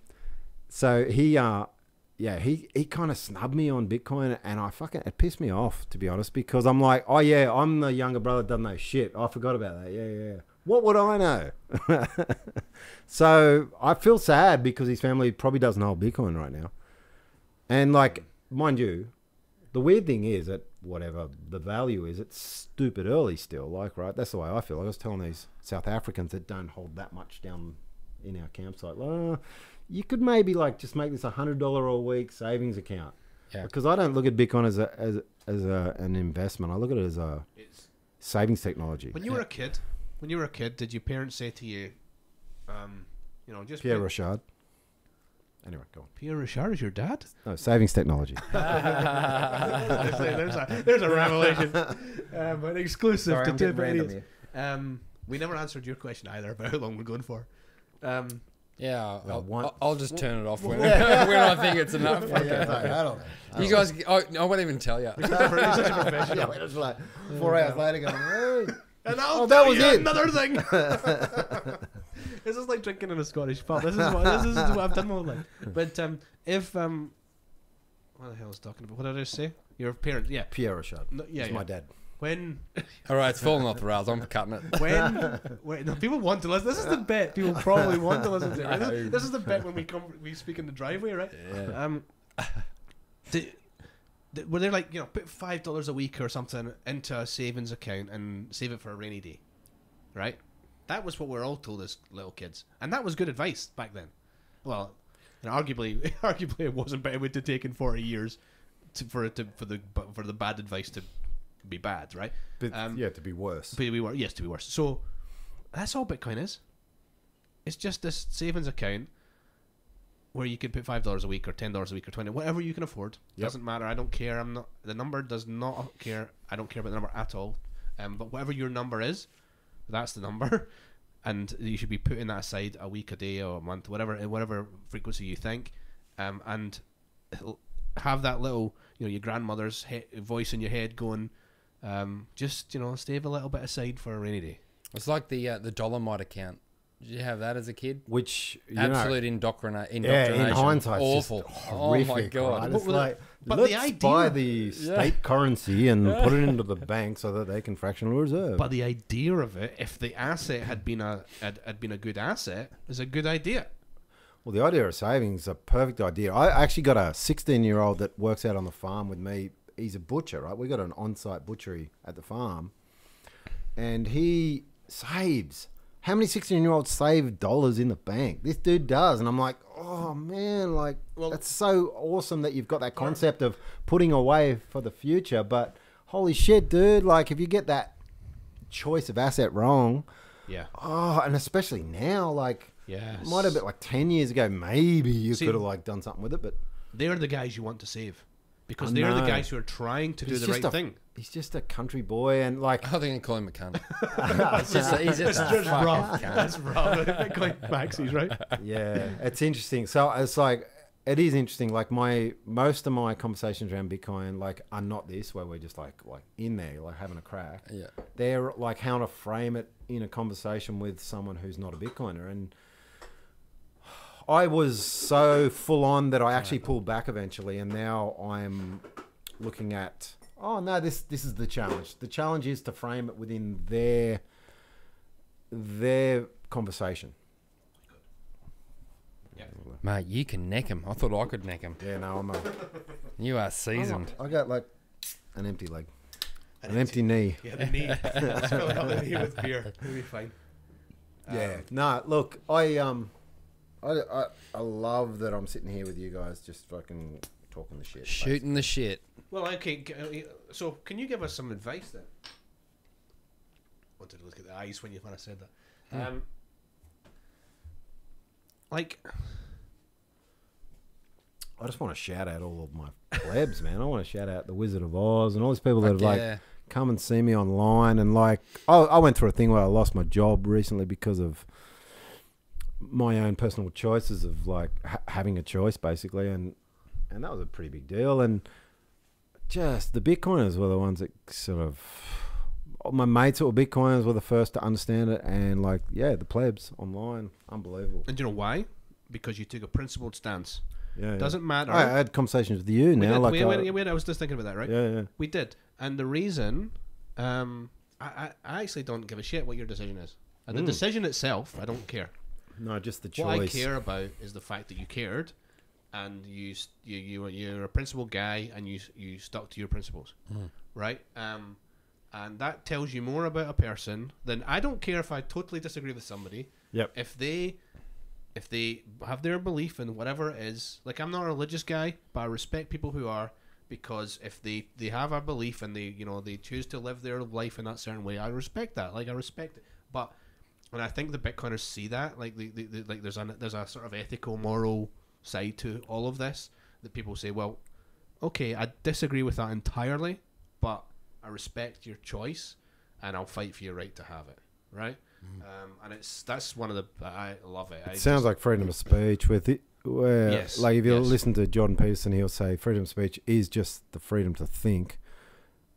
so he kind of snubbed me on Bitcoin, and it pissed me off, to be honest, because I'm like, oh yeah, I'm the younger brother that doesn't know shit. I forgot about that. Yeah. What would I know? So I feel sad because his family probably doesn't hold Bitcoin right now. And like, mind you, the weird thing is that whatever the value is, it's stupid early still. Like, right? That's the way I feel. I was telling these South Africans that don't hold that much down in our campsite, you could maybe like just make this $100 a week savings account. Yeah. Because I don't look at Bitcoin as an investment. I look at it as a savings technology. When you were a kid, did your parents say to you, just Pierre Rochard. Anyway, go on. Pierre Rochard is your dad? No, savings technology. there's a revelation, but exclusive. Sorry, to I'm getting two random idiots. here. We never answered your question either about how long we're going for. Yeah, Well, I'll just turn it off when I think it's enough. I don't know. You guys, I won't even tell you. He's such a professional. Yeah, it's like 4 hours later going, hey. And I'll that tell was you it. another thing. This is like drinking in a Scottish pub. This is what I've done my whole life. But if what the hell was I talking about? What did I say? Your parents, yeah. Pierre Rochard. No, yeah, He's my dad. When All right, it's falling off the rails. I'm cutting it. when no, people want to listen. This is the bit people probably want to listen to. Right? This is the bit when we speak in the driveway, right? Yeah. Were they like, put $5 a week or something into a savings account and save it for a rainy day, right? That was what we were all told as little kids, and that was good advice back then. Well, arguably it wasn't, but it would have taken 40 years for the bad advice to be bad, right? But, to be worse. To be worse. So that's all Bitcoin is. It's just this savings account where you can put $5 a week or $10 a week or 20, whatever you can afford. Yep. Doesn't matter. I don't care. The number does not care. I don't care about the number at all. But whatever your number is, that's the number. and you should be putting that aside a week, a day, or a month, whatever frequency you think, and have that little, your grandmother's voice in your head going, just save a little bit aside for a rainy day. It's like the Dolomite account. Did you have that as a kid? Which absolute indoctrination. Yeah, in hindsight, awful. It's just horrific, oh my god! Right? It's like, but let's the idea, buy the state currency and put it into the bank so that they can fractional reserve. But the idea of it, if the asset had been a good asset, is a good idea. Well, the idea of savings is a perfect idea. I actually got a 16-year-old that works out on the farm with me. He's a butcher, right? We got an on-site butchery at the farm, and he saves. How many 16-year-olds save dollars in the bank? This dude does. And I'm like, oh, man, like, that's so awesome that you've got that concept of putting away for the future. But holy shit, dude, like, if you get that choice of asset wrong, and especially now, like, might have been like 10 years ago, maybe you could have, like, done something with it. But they're the guys you want to save because they're the guys who are trying to do the right thing. He's just a country boy, and like I think I call him a cunt. He's just a fucking cunt. That's rough. Bitcoin maxis, right? Yeah, it's interesting. So it's like it is interesting. Like most of my conversations around Bitcoin, like, are not this where we're just like in there, like having a crack. Yeah, they're like how to frame it in a conversation with someone who's not a Bitcoiner. And I was so full on that I actually pulled back eventually, and now I'm looking at. Oh no! This is the challenge. The challenge is to frame it within their conversation. Yeah, mate, you can neck him. I thought I could neck him. Yeah, no, I'm. You are seasoned. I got like an empty leg, an empty knee. Yeah, the knee. Let's fill it up the knee with beer. It'll be fine. Yeah. No, look, I love that I'm sitting here with you guys, just fucking talking the shit, shooting the shit. Well, okay. So, can you give us some advice then? I wanted to look at the eyes when I said that. Like, I just want to shout out all of my plebs, man. I want to shout out the Wizard of Oz and all these people that have like come and see me online. And like, I went through a thing where I lost my job recently because of my own personal choices of like having a choice, basically, and that was a pretty big deal. And just the Bitcoiners were the ones that sort of, my mates that were Bitcoiners were the first to understand it, and like, yeah, the plebs online, unbelievable. And do you know why? Because you took a principled stance. Yeah, doesn't matter. I had conversations with you now. I was just thinking about that, right? Yeah. We did, and the reason, I actually don't give a shit what your decision is. And the decision itself, I don't care. No, just the choice. What I care about is the fact that you cared, and you're a principled guy, and you stuck to your principles, right? And that tells you more about a person than I don't care if I totally disagree with somebody. Yep. If they have their belief in whatever it is, like, I'm not a religious guy, but I respect people who are, because if they have a belief and they choose to live their life in that certain way, I respect that. Like, I respect it. But and I think the Bitcoiners see that, like, like there's a sort of ethical, moral side to all of this that people say, well, okay, I disagree with that entirely, but I respect your choice and I'll fight for your right to have it, right? And that's one of the, I love it. It sounds like freedom of speech with it, where yes, like if you listen to Jordan Peterson, he'll say freedom of speech is just the freedom to think.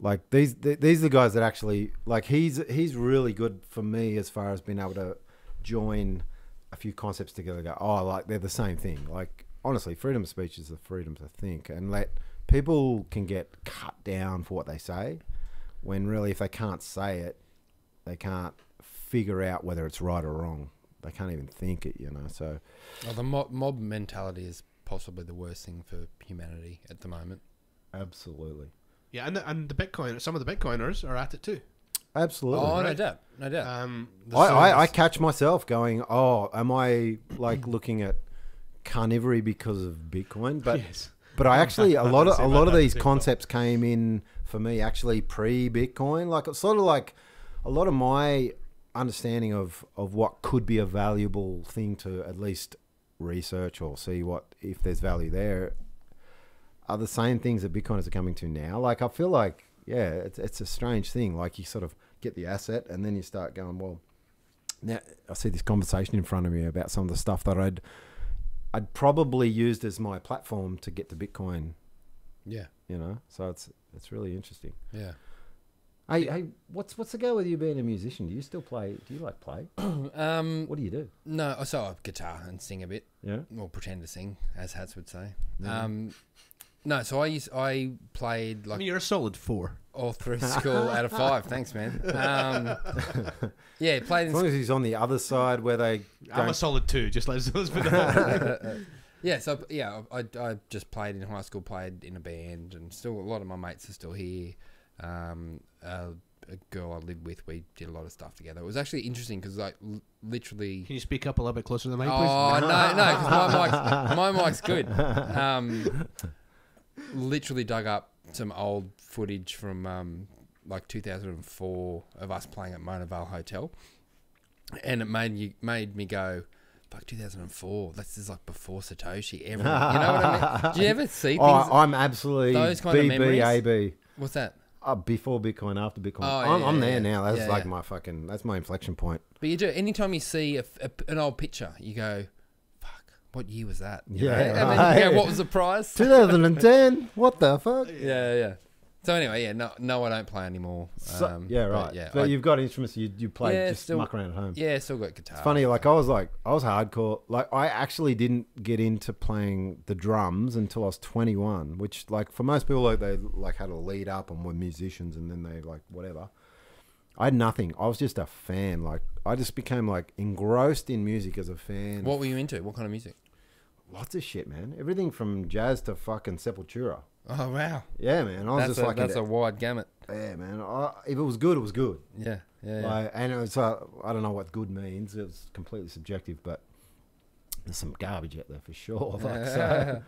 Like these are the guys that actually, like, he's really good for me as far as being able to join a few concepts together. Go, oh, like they're the same thing. Like, honestly, freedom of speech is the freedom to think, and let people can get cut down for what they say, when really if they can't say it, they can't figure out whether it's right or wrong. They can't even think it, so the mob mentality is possibly the worst thing for humanity at the moment. Absolutely. Yeah, and the Bitcoin, some of the Bitcoiners are at it too. Absolutely. Oh, right? no doubt. I catch myself going, oh, am I like looking at carnivory because of Bitcoin? But yes. But I actually a lot of these concepts came in for me actually pre-Bitcoin. Like, it's sort of like a lot of my understanding of what could be a valuable thing to at least research or see what if there's value there are the same things that Bitcoiners are coming to now. Like, I feel like, yeah, it's a strange thing. Like, you sort of get the asset and then you start going, well, now I see this conversation in front of me about some of the stuff that I'd probably used as my platform to get to Bitcoin. Yeah. You know, so it's really interesting. Yeah. Hey, what's the go with you being a musician? Do you still play? Do you like play? What do you do? No, so I guitar and sing a bit. Yeah. Or pretend to sing, as Hats would say. Yeah. No, so I played like you're a solid 4. all through school out of 5. Thanks, man. Yeah, played As in long as he's on the other side where they I'm a don't... solid 2. Just let's put that. Yeah, so yeah, I just played in high school, played in a band, and still a lot of my mates are still here. A girl I lived with, we did a lot of stuff together. It was actually interesting because like literally. Can you speak up a little bit closer to the mic, please? Oh no, because my mic's good. Literally dug up some old footage from like 2004 of us playing at Mona Vale Hotel, and it made me go, fuck, 2004. This is like before Satoshi. You know what I mean? Do you ever see things? Oh, I'm absolutely those kind of memories? BBAB. What's that? Before Bitcoin, after Bitcoin. Oh, I'm yeah, there yeah. now. That's Yeah, like yeah. that's my inflection point. But you do. Anytime you see an old picture, you go, fuck, what year was that? You Yeah, know? And then right. you go, what was the price? 2010. What the fuck? Yeah. So anyway, yeah, no, I don't play anymore. Yeah, right. But yeah, But you've got instruments you play, Yeah, just still- muck around at home. yeah, still got guitar. It's funny, I was hardcore. Like, I actually didn't get into playing the drums until I was 21, which, like, for most people, like, they, like, had a lead up and were musicians and then they, like, whatever. I had nothing. I was just a fan. Like, I just became, like, engrossed in music as a fan. What were you into? What kind of music? Lots of shit, man. Everything from jazz to fucking Sepultura. Oh, wow. Yeah, man. I was just like... That's a wide gamut. Yeah, man. If it was good, it was good. Yeah. Like, and it was, I don't know what good means. It was completely subjective, but there's some garbage out there for sure. Like, so.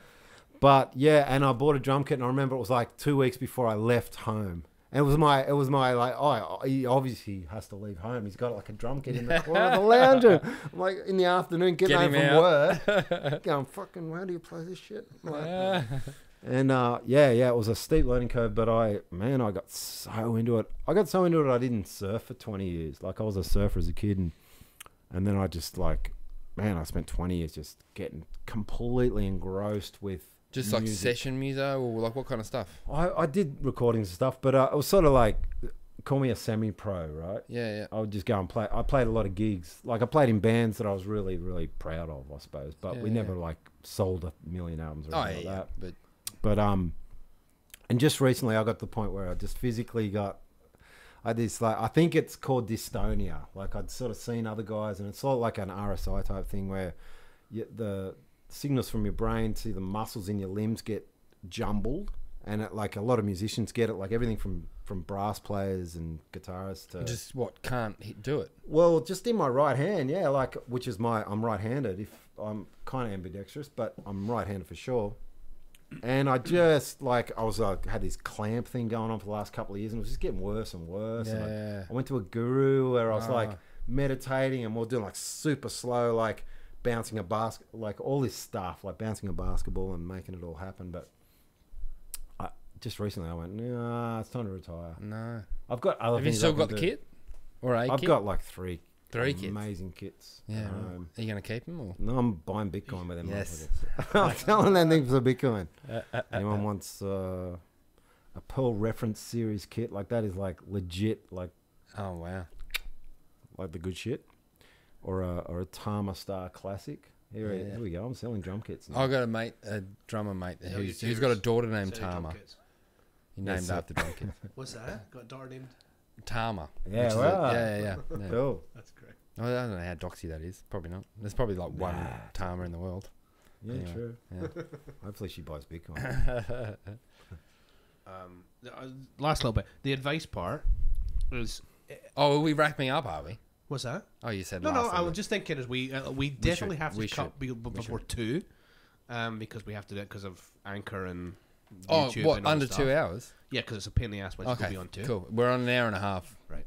But yeah, and I bought a drum kit, and I remember it was like 2 weeks before I left home. And it was my like, oh, he obviously has to leave home. He's got like a drum kit in the corner of the lounge room. I'm like in the afternoon, getting home from work, going, fucking, how do you play this shit? Like, and it was a steep learning curve, but I got so into it. I didn't surf for 20 years. Like, I was a surfer as a kid, and then I just like, man, I spent 20 years just getting completely engrossed with Just music. like session music, or like what kind of stuff? I did recordings and stuff, but it was sort of like, call me a semi-pro, right? Yeah. I would just go and play. I played a lot of gigs. Like, I played in bands that I was really, really proud of, I suppose. But we never like sold 1 million albums or anything like that. But and just recently I got to the point where I just physically I had this, like, I think it's called dystonia. Like, I'd sort of seen other guys, and it's sort of like an RSI type thing where the signals from your brain to the muscles in your limbs get jumbled, and like a lot of musicians get it, like everything from brass players and guitarists to Just can't do it. well, just in my right hand, yeah, like, which is I'm right-handed. If I'm kind of ambidextrous, but I'm right-handed for sure. And I just like had this clamp thing going on for the last couple of years, and it was just getting worse and worse. Yeah. And I went to a guru where I was like meditating, and we're doing like super slow, like bouncing a like all this stuff, like bouncing a basketball and making it all happen. But just recently I went, nah, it's time to retire. No. I've got other Have you things. still got the kit? Or a I've kit? got like three kits. amazing kits. Yeah. Right. Are you going to keep them? Or? No, I'm buying Bitcoin with them. Yes. I'm selling that thing for Bitcoin. Anyone wants a Pearl Reference Series kit? Like, that is like legit, like, Oh, wow. like the good shit. Or a Tama Star Classic. Here we go. I'm selling drum kits now. I got a drummer mate who's got a daughter named Tama. He named after drum kit. What's that? Got a daughter named Tama. Yeah, wow. Yeah. Cool. That's correct. I don't know how doxy that is. Probably not. There's probably like one Tama in the world. Yeah, Anyway, true. Yeah. Hopefully she buys Bitcoin. Last little bit. The advice part is. Oh, are we wrapping up, are we? What's that? Oh, you said No, last I little was just thinking, as we definitely have to cut we before 2, because we have to do it because of Anchor and Oh, YouTube what, and all under stuff. 2 hours? Yeah, because it's a pain in the ass when you Okay, go beyond 2. cool. We're on an hour and a half. Right.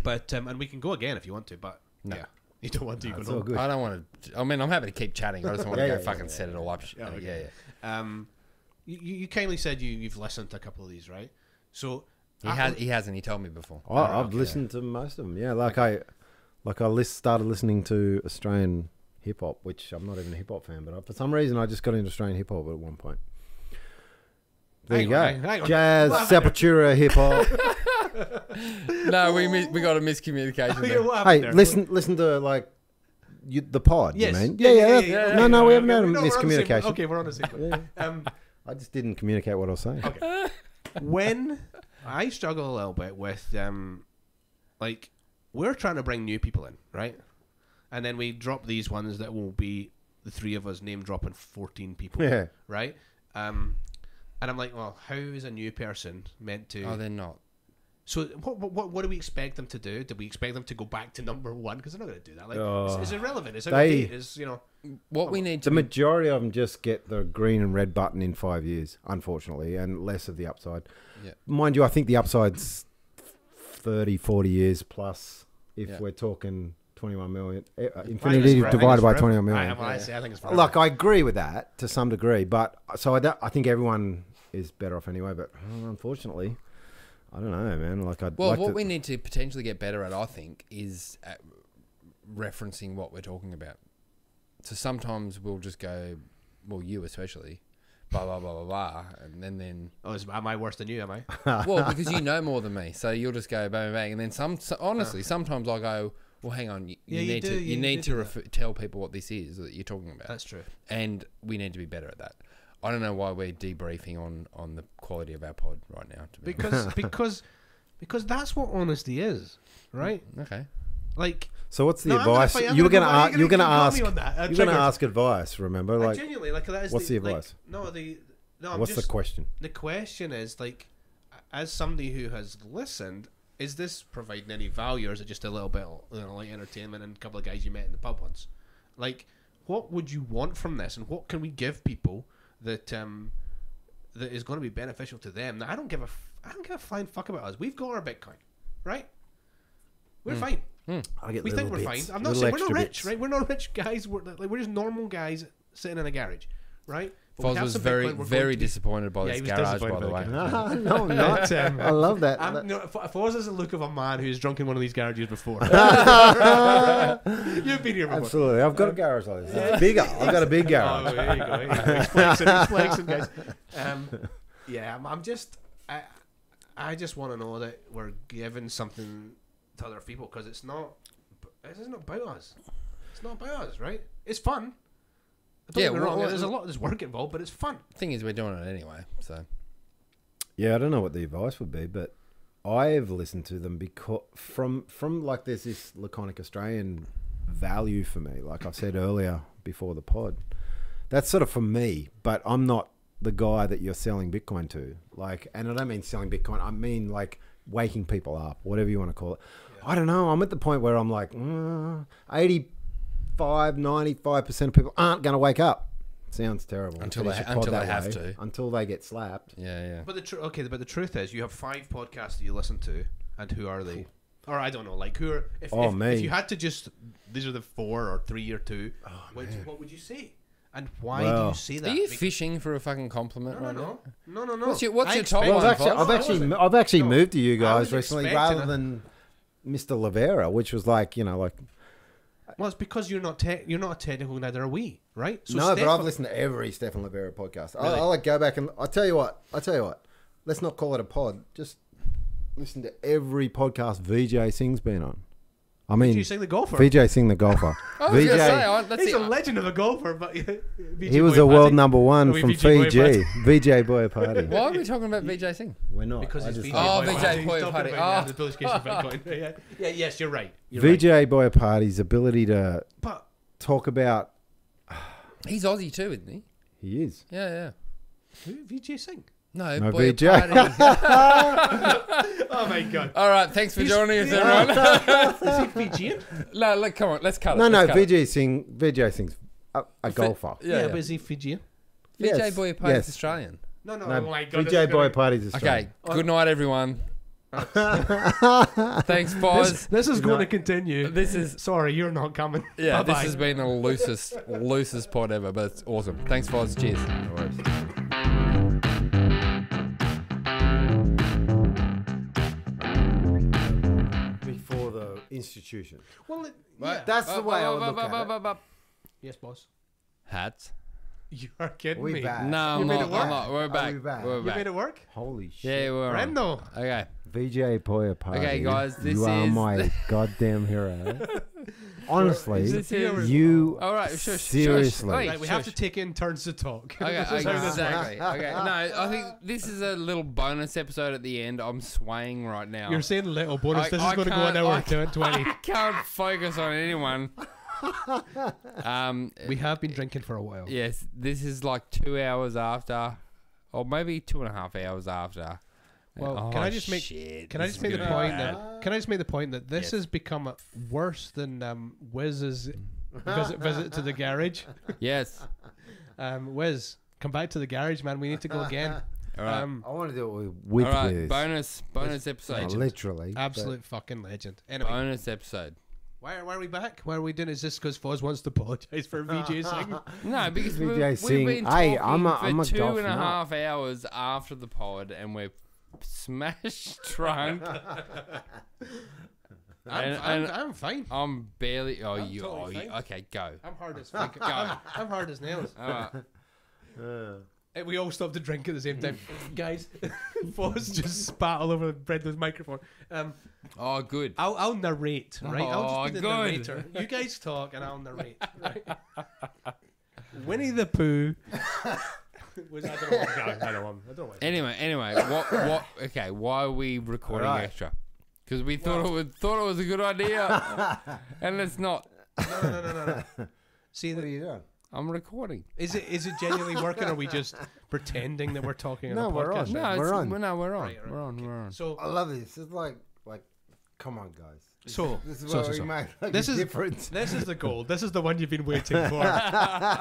But and we can go again if you want to, but No. yeah, you don't want to. No, but it's all good. I don't want to... I mean, I'm happy to keep chatting. I just want to Yeah, go yeah, fucking yeah, set it all up. Yeah. You kindly said you've listened to a couple of these, right? So He hasn't. He told me before. I've listened to most of them. Yeah, like I Like I started listening to Australian hip hop, which I'm not even a hip hop fan, but for some reason I just got into Australian hip hop at one point. There you go. Hang on. Jazz, Sepultura, hip hop. No, we got a miscommunication there. What happened Hey, there? listen to like the pod. Yes. You mean? Yeah. No, we haven't had a No, we're on the same- miscommunication. Okay, we're on the same. I just didn't communicate what I was saying. Okay. When I struggle a little bit with like we're trying to bring new people in, right? And then we drop these ones that will be the three of us name dropping 14 people, Yeah. right? And I'm like, well, how is a new person meant to? Oh, they're not. So what do we expect them to do? Do we expect them to go back to number one? Because they're not going to do that. Like, it's irrelevant. It's it's What we need to The majority of them just get the green and red button in 5 years, unfortunately, and less of the upside. Yeah. Mind you, I think the upside's 30, 40 years plus if Yeah. we're talking 21 million. I think Infinity it's divided by forever. 21 million. I think it's forever. Look, I agree with that to some degree, but so I think everyone is better off anyway, but unfortunately, I don't know, man. Like I'd Well, like what to, we need to potentially get better at, I think, is at referencing what we're talking about. So sometimes we'll just go, well, you especially, blah, blah, blah, blah, blah, and then Oh, am I worse than you? Am I? well, because you know more than me, so you'll just go bang, bang, and then honestly, sometimes I go, well, hang on, you need to tell people what this is that you're talking about. That's true. And we need to be better at that. I don't know why we're debriefing on the quality of our pod right now. To be Because that's what honesty is, right? okay. Like, so what's the No, I'm gonna advice? fight- I'm you were gonna going go- to you're going to you got ask me on that. you're going to Triggered. ask advice, remember? I Like genuinely like that is what's the like, advice? no, I'm what's just, the question? The question is like, as somebody who has listened, is this providing any value, or is it just a little bit, like entertainment and a couple of guys you met in the pub once? Like, what would you want from this, and what can we give people that that is going to be beneficial to them? Now, I don't give a flying fuck about us. We've got our Bitcoin, right? We're fine. I get We think little we're bits, fine. I'm not little saying we're not extra rich, bits. right? We're not rich guys. We're just normal guys sitting in a garage, right? But we Fozz have was some very, Bitcoin. We're very going to be- disappointed by Yeah, this he was garage, by disappointed the by way. the No, I'm not. I love that. Fozz is the look of a man who's drunk in one of these garages before. You've been here before. Absolutely. I've got a garage like this. It's bigger. I've got a big Oh, garage. there you go. There you go. He's flexing, guys. I'm just, I just want to know that we're giving something to other people, because this isn't about us. It's not about us, right? It's fun. Don't get me wrong. There's work involved, but it's fun. Thing is, we're doing it anyway, so Yeah, I don't know what the advice would be, but I've listened to them because from like there's this laconic Australian value for me. Like I said earlier before the pod, that's sort of for me. But I'm not the guy that you're selling Bitcoin to. Like, and I don't mean selling Bitcoin. I mean like waking people up, whatever you want to call it. Yeah. I don't know. I'm at the point where I'm like 95% of people aren't going to wake up. Sounds terrible. Until they have to. Until they get slapped. yeah. But the truth is, you have 5 podcasts that you listen to, and who are they? Or I don't know, like who are? If you had to just, these are the 4 or 3 or 2. What would you say? And why do you say that? Are you fishing for a fucking compliment right now? No. What's your top Well, one? I've actually moved to you I was guys recently expecting rather than Mr. Lavera, which was like, like. Well, it's because you're not a technical, neither are we, right? So No, but I've listened to every Stefan Lavera podcast. Really? I'll like go back and I'll tell you what. Let's not call it a pod. Just listen to every podcast VJ Singh's been on. I mean, VJ Singh the golfer. VJ Singh the golfer. I was gonna say, He's a legend of a golfer, but he was a world number 1 from VJ Boy Fiji. VJ Boy Party. Why are we talking about VJ Singh? We're not. Because I it's just- VJ Oh, Boy VJ Party. Boy He's talking Party. about the ability of Bitcoin. Yeah, yes, you're right. You're right. VJ Boy Party's ability to But talk about. He's Aussie too, isn't he? He is. Yeah. who? VJ Singh. No, No, Boy VJ. Party. Oh my god. All right, thanks for joining us, everyone. Is he Fijian? No, look, come on, let's cut it. No, let's cut it. VJ Singh's a golfer. Yeah, but is he Fijian? VJ Yes, Boy Party's yes. Australian. No, No, oh my god. VJ Boy Party's Australian. Okay, good night, everyone. Thanks, Fozz. This is going to continue. This is Sorry, you're not coming. yeah. Bye-bye. This has been the loosest pod ever, but it's awesome. Thanks, Fozz. Cheers. No worries. Before the institution. Well, Right. That's the way I would look at it. Yes, boss. Hats. You are kidding We me. back. No, You I'm made not. it work? I'm not. We're back. we back? We're You back. made it work? Holy shit. Yeah, we're on. Brendo. Okay. VJ Poya Party. Okay, guys, this you are is- my goddamn hero. Honestly, This is- you All right, shush. seriously. Wait, Right, we have to take in turns to talk. Okay, This is how this exactly. works. Okay, no, I think this is a little bonus episode at the end. I'm swaying right now. You're saying little bonus. I- This I is going to go an can't- hour I to 20. I can't focus on anyone. We have been drinking for a while. Yes, this is like 2 hours after, or maybe 2.5 hours after. Well, Oh, can I just make shit, can I this just is make the gonna be point bad. that can I just make the point that this Yes. has become worse than Wiz's visit to the garage. Yes. Wiz, come back to the garage, man. We need to go again. All right. I want to do it with All right. Wiz. Bonus episode. Literally. Absolute fucking legend. Anyway, Bonus episode. why are we back? Why are we doing? Is this because Fozz wants to apologise for VJ saying? No, because VJ we've sing, been "Hey, talking I'm a for golf 2.5 hours after the pod, and we're smashed drunk. I'm fine. I'm barely. Oh, I'm you. totally Oh, fine. okay, go. I'm hard as fuck. I'm hard as nails. All right. We all stopped to drink at the same time. Guys, Fozz just spat all over Brendo's microphone. Oh, good. I'll narrate, right? I'll just be the Oh, good. narrator. You guys talk and I'll narrate, right? Winnie the Pooh. I don't know what. Anyway, what? Okay, why are we recording All right. extra? Because we thought it was a good idea, and it's not. No. See, What are you doing? I'm recording. is it genuinely working, or are we just pretending that we're talking No, on a we're podcast? on. No, We're on. We're on. Right, We're on. okay. We're on. So, I love this. It's like, come on, guys. so, This is so, where so, we so. make like This a is- difference. This is the goal. This is the one you've been waiting for.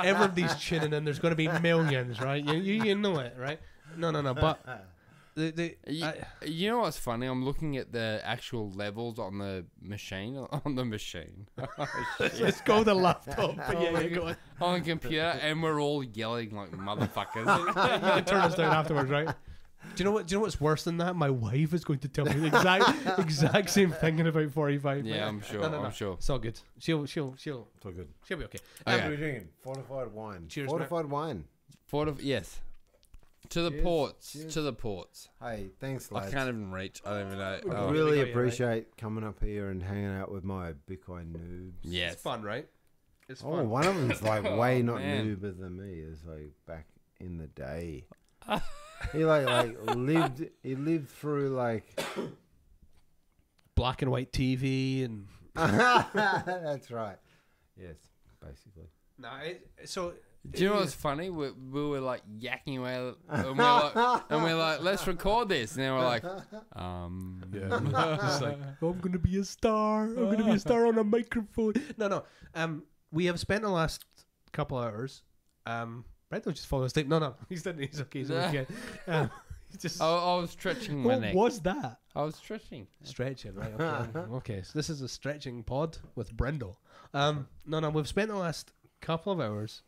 Everybody's tuning in. There's going to be millions, right? You know it, right? No. But You know what's funny? I'm looking at the actual levels on the machine. On the machine. let's go the laptop. But yeah, go on. On the computer, and we're all yelling like motherfuckers. You can turn us down afterwards, right? Do you know what's worse than that? My wife is going to tell me the exact same thing in about 45 minutes. Yeah, I'm sure. No. I'm sure. It's all good. She'll It's all good. be okay. Okay. What are we drinking? Fortified wine. Cheers, Fortified wine. Yes. To the Cheers, ports. cheers. To the ports. Hey, thanks, I lads. can't even reach. I don't even know. We're Oh, good. really got you, right? appreciate coming up here and hanging out with my Bitcoin noobs. yes. It's fun, right? It's Oh, fun. one of them's like way Oh, not man. noober than me. It's like back in the day. He like lived. He lived through like. Black and white TV and That's right. Yes, basically. so Do you know what's funny? We were like yakking away, and we're like, let's record this. And then we're like, It's like, I'm gonna be a star. I'm gonna be a star on a microphone. No. We have spent the last couple hours. Brendo just falling asleep. No. He's okay. He's okay. He's just. I was stretching my What neck. was that? I was stretching. Stretching, right? Okay. Okay. So this is a stretching pod with Brendo. No. We've spent the last couple of hours,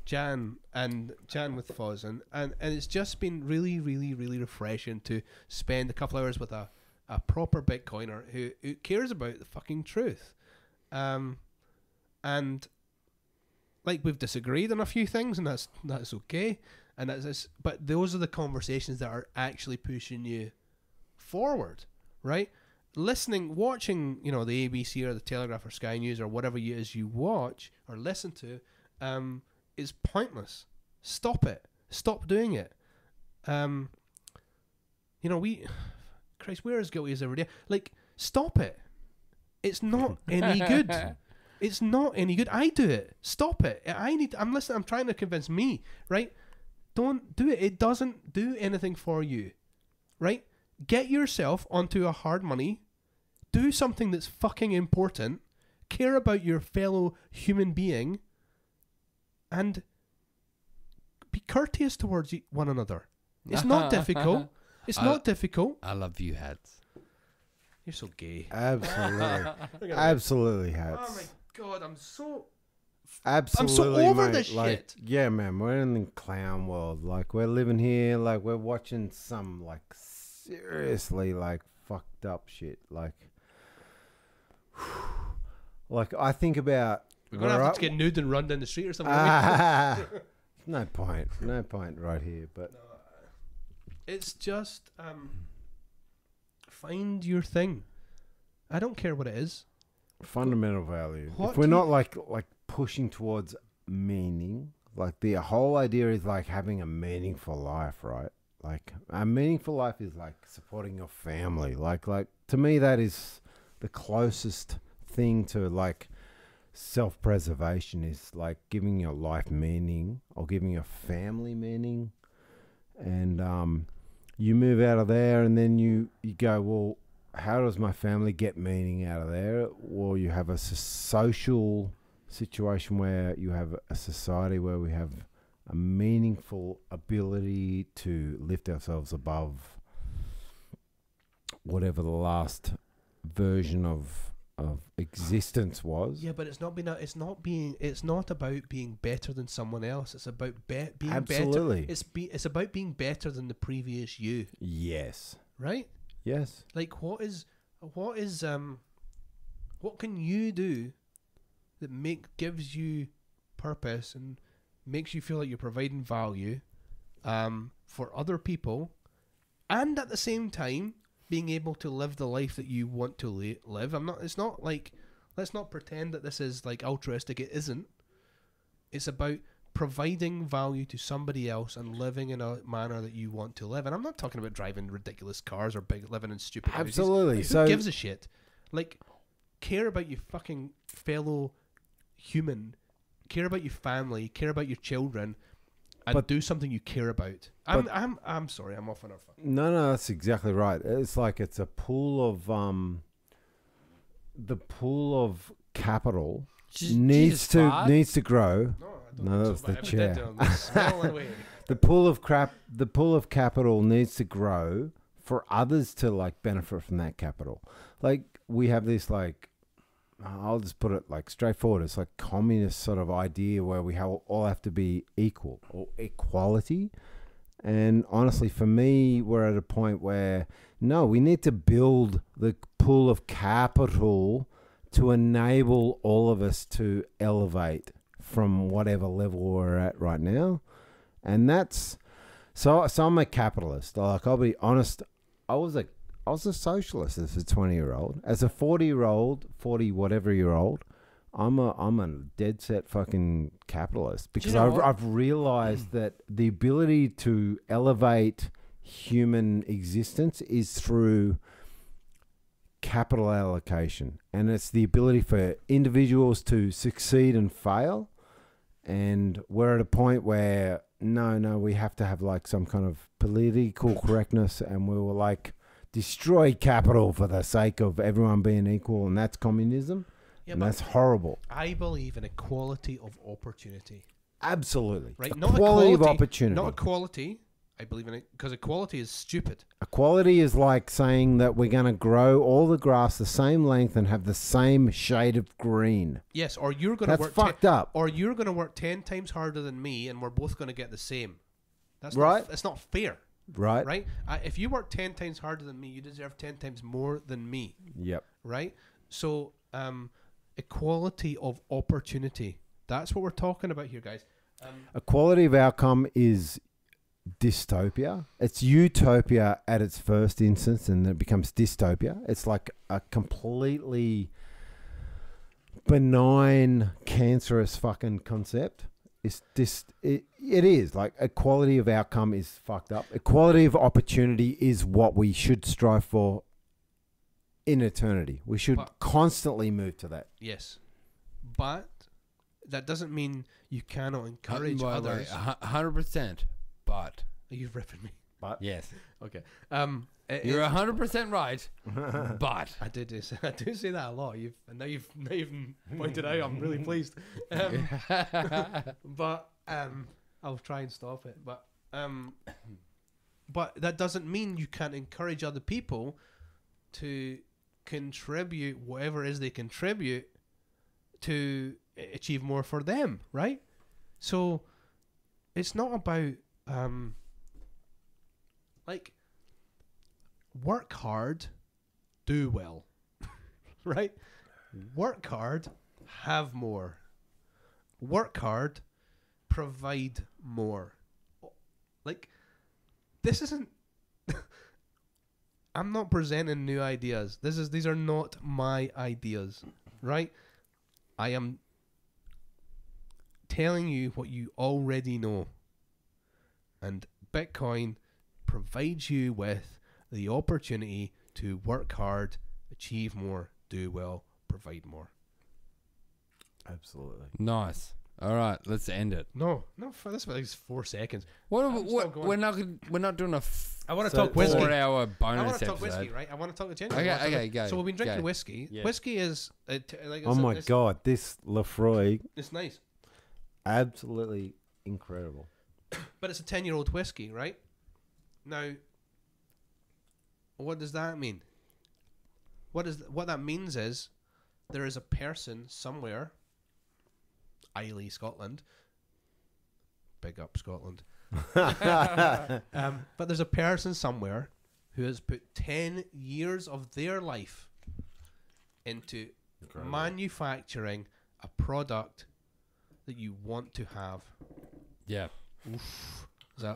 Jan with Fozz, and it's just been really, really, really refreshing to spend a couple of hours with a proper Bitcoiner who cares about the fucking truth. And like we've disagreed on a few things, and that's okay. And that's but those are the conversations that are actually pushing you forward, right? Watching, the ABC or the Telegraph or Sky News or whatever it is you watch or listen to, is pointless. Stop it. Stop doing it. Christ, we're as guilty as every day. Like, stop it. It's not any good. It's not any good. I do it. Stop it. I'm listening. I'm trying to convince me, right? Don't do it. It doesn't do anything for you, right? Get yourself onto a hard money. Do something that's fucking important. Care about your fellow human being. And be courteous towards one another. It's not difficult. It's not difficult. I love you, hats. You're so gay. Absolutely. Absolutely, hats. Oh my god, I'm so Absolutely, over mate. this like, shit. Yeah, man, we're in the clown world. Like, we're living here. Like, we're watching some like seriously like fucked up shit. Like, Like, I think about... We're going to have to get nude and run down the street or something. No point right here, but... It's just find your thing. I don't care what it is. Fundamental value. What If we're do not like pushing towards meaning, like the whole idea is like having a meaningful life, right? Like a meaningful life is like supporting your family. Like to me, that is the closest thing to like self-preservation, is like giving your life meaning or giving your family meaning. And you move out of there and then you go, well, how does my family get meaning out of there? Well, you have a social situation where you have a society where we have a meaningful ability to lift ourselves above whatever the last version of existence was. Yeah, but it's not about being better than someone else. It's about being Absolutely. better. It's about being better than the previous you. Yes. Right? Yes. Like what can you do that gives you purpose and makes you feel like you're providing value for other people, and at the same time being able to live the life that you want to live. It's not like, let's not pretend that this is like altruistic. It isn't. It's about providing value to somebody else and living in a manner that you want to live. And I'm not talking about driving ridiculous cars or living in stupid houses. Absolutely. Like, who gives a shit? Like, care about your fucking fellow human. Care about your family. Care about your children. And do something you care about. I'm sorry, I'm off on our fucking... No, that's exactly right. It's like it's a pool of the pool of capital needs to grow. No, that's the chair. The pool of capital needs to grow for others to like benefit from that capital. Like we have this like, I'll just put it like straightforward. It's like communist sort of idea where we all have to be equal or equality. And honestly, for me, we're at a point where no, we need to build the pool of capital to enable all of us to elevate from whatever level we're at right now. And that's so I'm a capitalist. Like, I'll be honest, I was a socialist as a 20-year-old. As a 40-year-old, 40-whatever-year-old, I'm a dead set fucking capitalist, because I've realized that the ability to elevate human existence is through capital allocation, and it's the ability for individuals to succeed and fail. And we're at a point where no, we have to have like some kind of political correctness, and we will like destroy capital for the sake of everyone being equal, and that's communism. Yeah, and that's horrible. I believe in equality of opportunity. Absolutely. Right? Equality of opportunity. Not equality. I believe in it because equality is stupid. Equality is like saying that we're going to grow all the grass the same length and have the same shade of green. Yes, or you're going to work... That's fucked up. Or you're going to work 10 times harder than me, and we're both going to get the same. That's right. That's not fair. Right. Right? If you work 10 times harder than me, you deserve 10 times more than me. Yep. Right? So, equality of opportunity. That's what we're talking about here, guys. Equality of outcome is dystopia. It's utopia at its first instance, and then it becomes dystopia. It's like a completely benign, cancerous fucking concept. It is like equality of outcome is fucked up. Equality of opportunity is what we should strive for in eternity. We should constantly move to that. Yes, but that doesn't mean you cannot encourage others. 100%. But are you ripping me? But yes, okay. You're 100% right. But I do say that a lot. Now you've pointed out. I'm really pleased. But I'll try and stop it. But that doesn't mean you can't encourage other people to contribute whatever it is they contribute to achieve more for them, right? So it's not about like work hard, do well, right? Work hard, have more. Work hard, provide more. Like, this isn't. I'm not presenting new ideas. These are not my ideas, right? I am telling you what you already know. And Bitcoin provides you with the opportunity to work hard, achieve more, do well, provide more. Absolutely. Nice. All right, let's end it. No, for this was 4 seconds. What? I'm still What? going. We're not doing a I want to So talk whiskey. 4-hour I bonus want to talk episode. whiskey, right? I want to talk to Jen. Okay, go. So we've been drinking go. whiskey. Yeah. Whiskey is like Oh my God, this Lefroy, it's nice, absolutely incredible. but it's a 10-year-old whiskey, right? Now, what does that mean? What that means is there is a person somewhere, Islay, Scotland. Big up Scotland. But there's a person somewhere who has put 10 years of their life into manufacturing a product that you want to have. Yeah.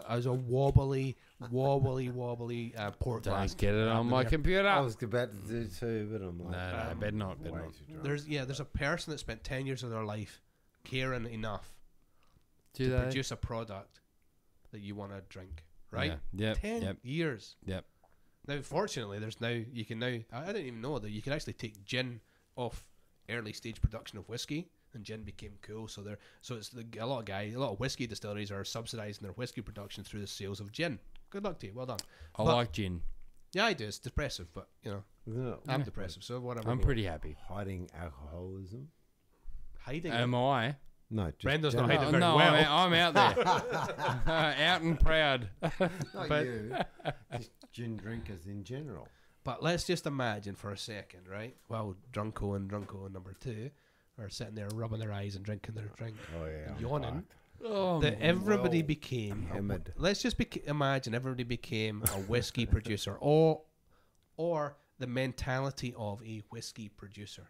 As a wobbly port glass. Don't get it on my computer. I was about to do too, but I'm like, No, better not. Better way not. too drunk. There's a person that spent 10 years of their life caring enough Do to they? produce a product that you want to drink, right? Yeah. Yep. 10 Yep. years. Yep. Now, fortunately, you can now, I didn't even know that you can actually take gin off early stage production of whiskey, and gin became cool. So it's a lot of whiskey distilleries are subsidizing their whiskey production through the sales of gin. Good luck to you. Well done. I But- like gin. Yeah, I do. It's depressive, but Isn't it I'm depressive, so whatever. I'm pretty happy. hiding alcoholism? hiding. Am I? No, just Brendo's not generally. hiding very no, well. I'm out there, out and proud. Not But- you. Just gin drinkers in general. But let's just imagine for a second, right? Well, Drunko and number 2 are sitting there rubbing their eyes and drinking their drink, Oh yeah. I'm yawning. fucked. Oh, That everybody well, became. hammered. Let's just imagine everybody became a whiskey producer, or the mentality of a whiskey producer,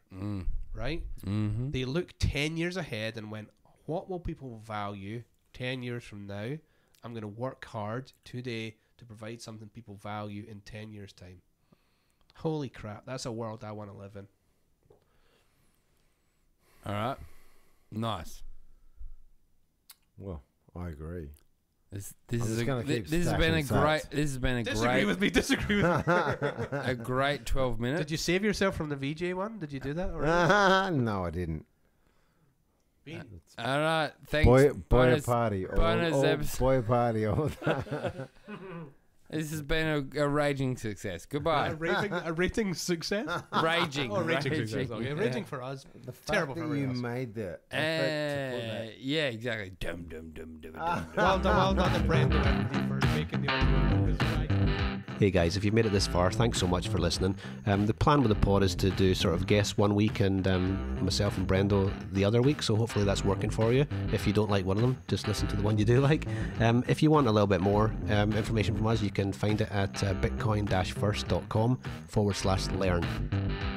right? Mm-hmm. They look 10 years ahead and went, what will people value 10 years from now? I'm going to work hard today to provide something people value in 10 years' time. Holy crap, that's a world I want to live in. All right. Nice. Well, I agree. This I'm is just a, gonna thi- keep this has been a stacking great sats. this has been a Disagree great with me, disagree with me. a great 12 minutes. Did you save yourself from the VJ one? Did you do that? Or No, I didn't. All right. Thanks. Boy bonus, party. bonus all episode. boy party. All This has been a raging success. Goodbye. a rating success? Raging. Oh, rating success. Okay. Yeah. Rating for us. the fact Terrible that for you everyone else. made the effort to put that. Yeah, exactly. Dum dum dum dum dum. Well done to Brendo everybody for making the audio. Hey guys, if you've made it this far, thanks so much for listening. The plan with the pod is to do sort of guests one week and myself and Brendo the other week, so hopefully that's working for you. If you don't like one of them, just listen to the one you do like. If you want a little bit more information from us, you can find it at bitcoin-first.com/learn.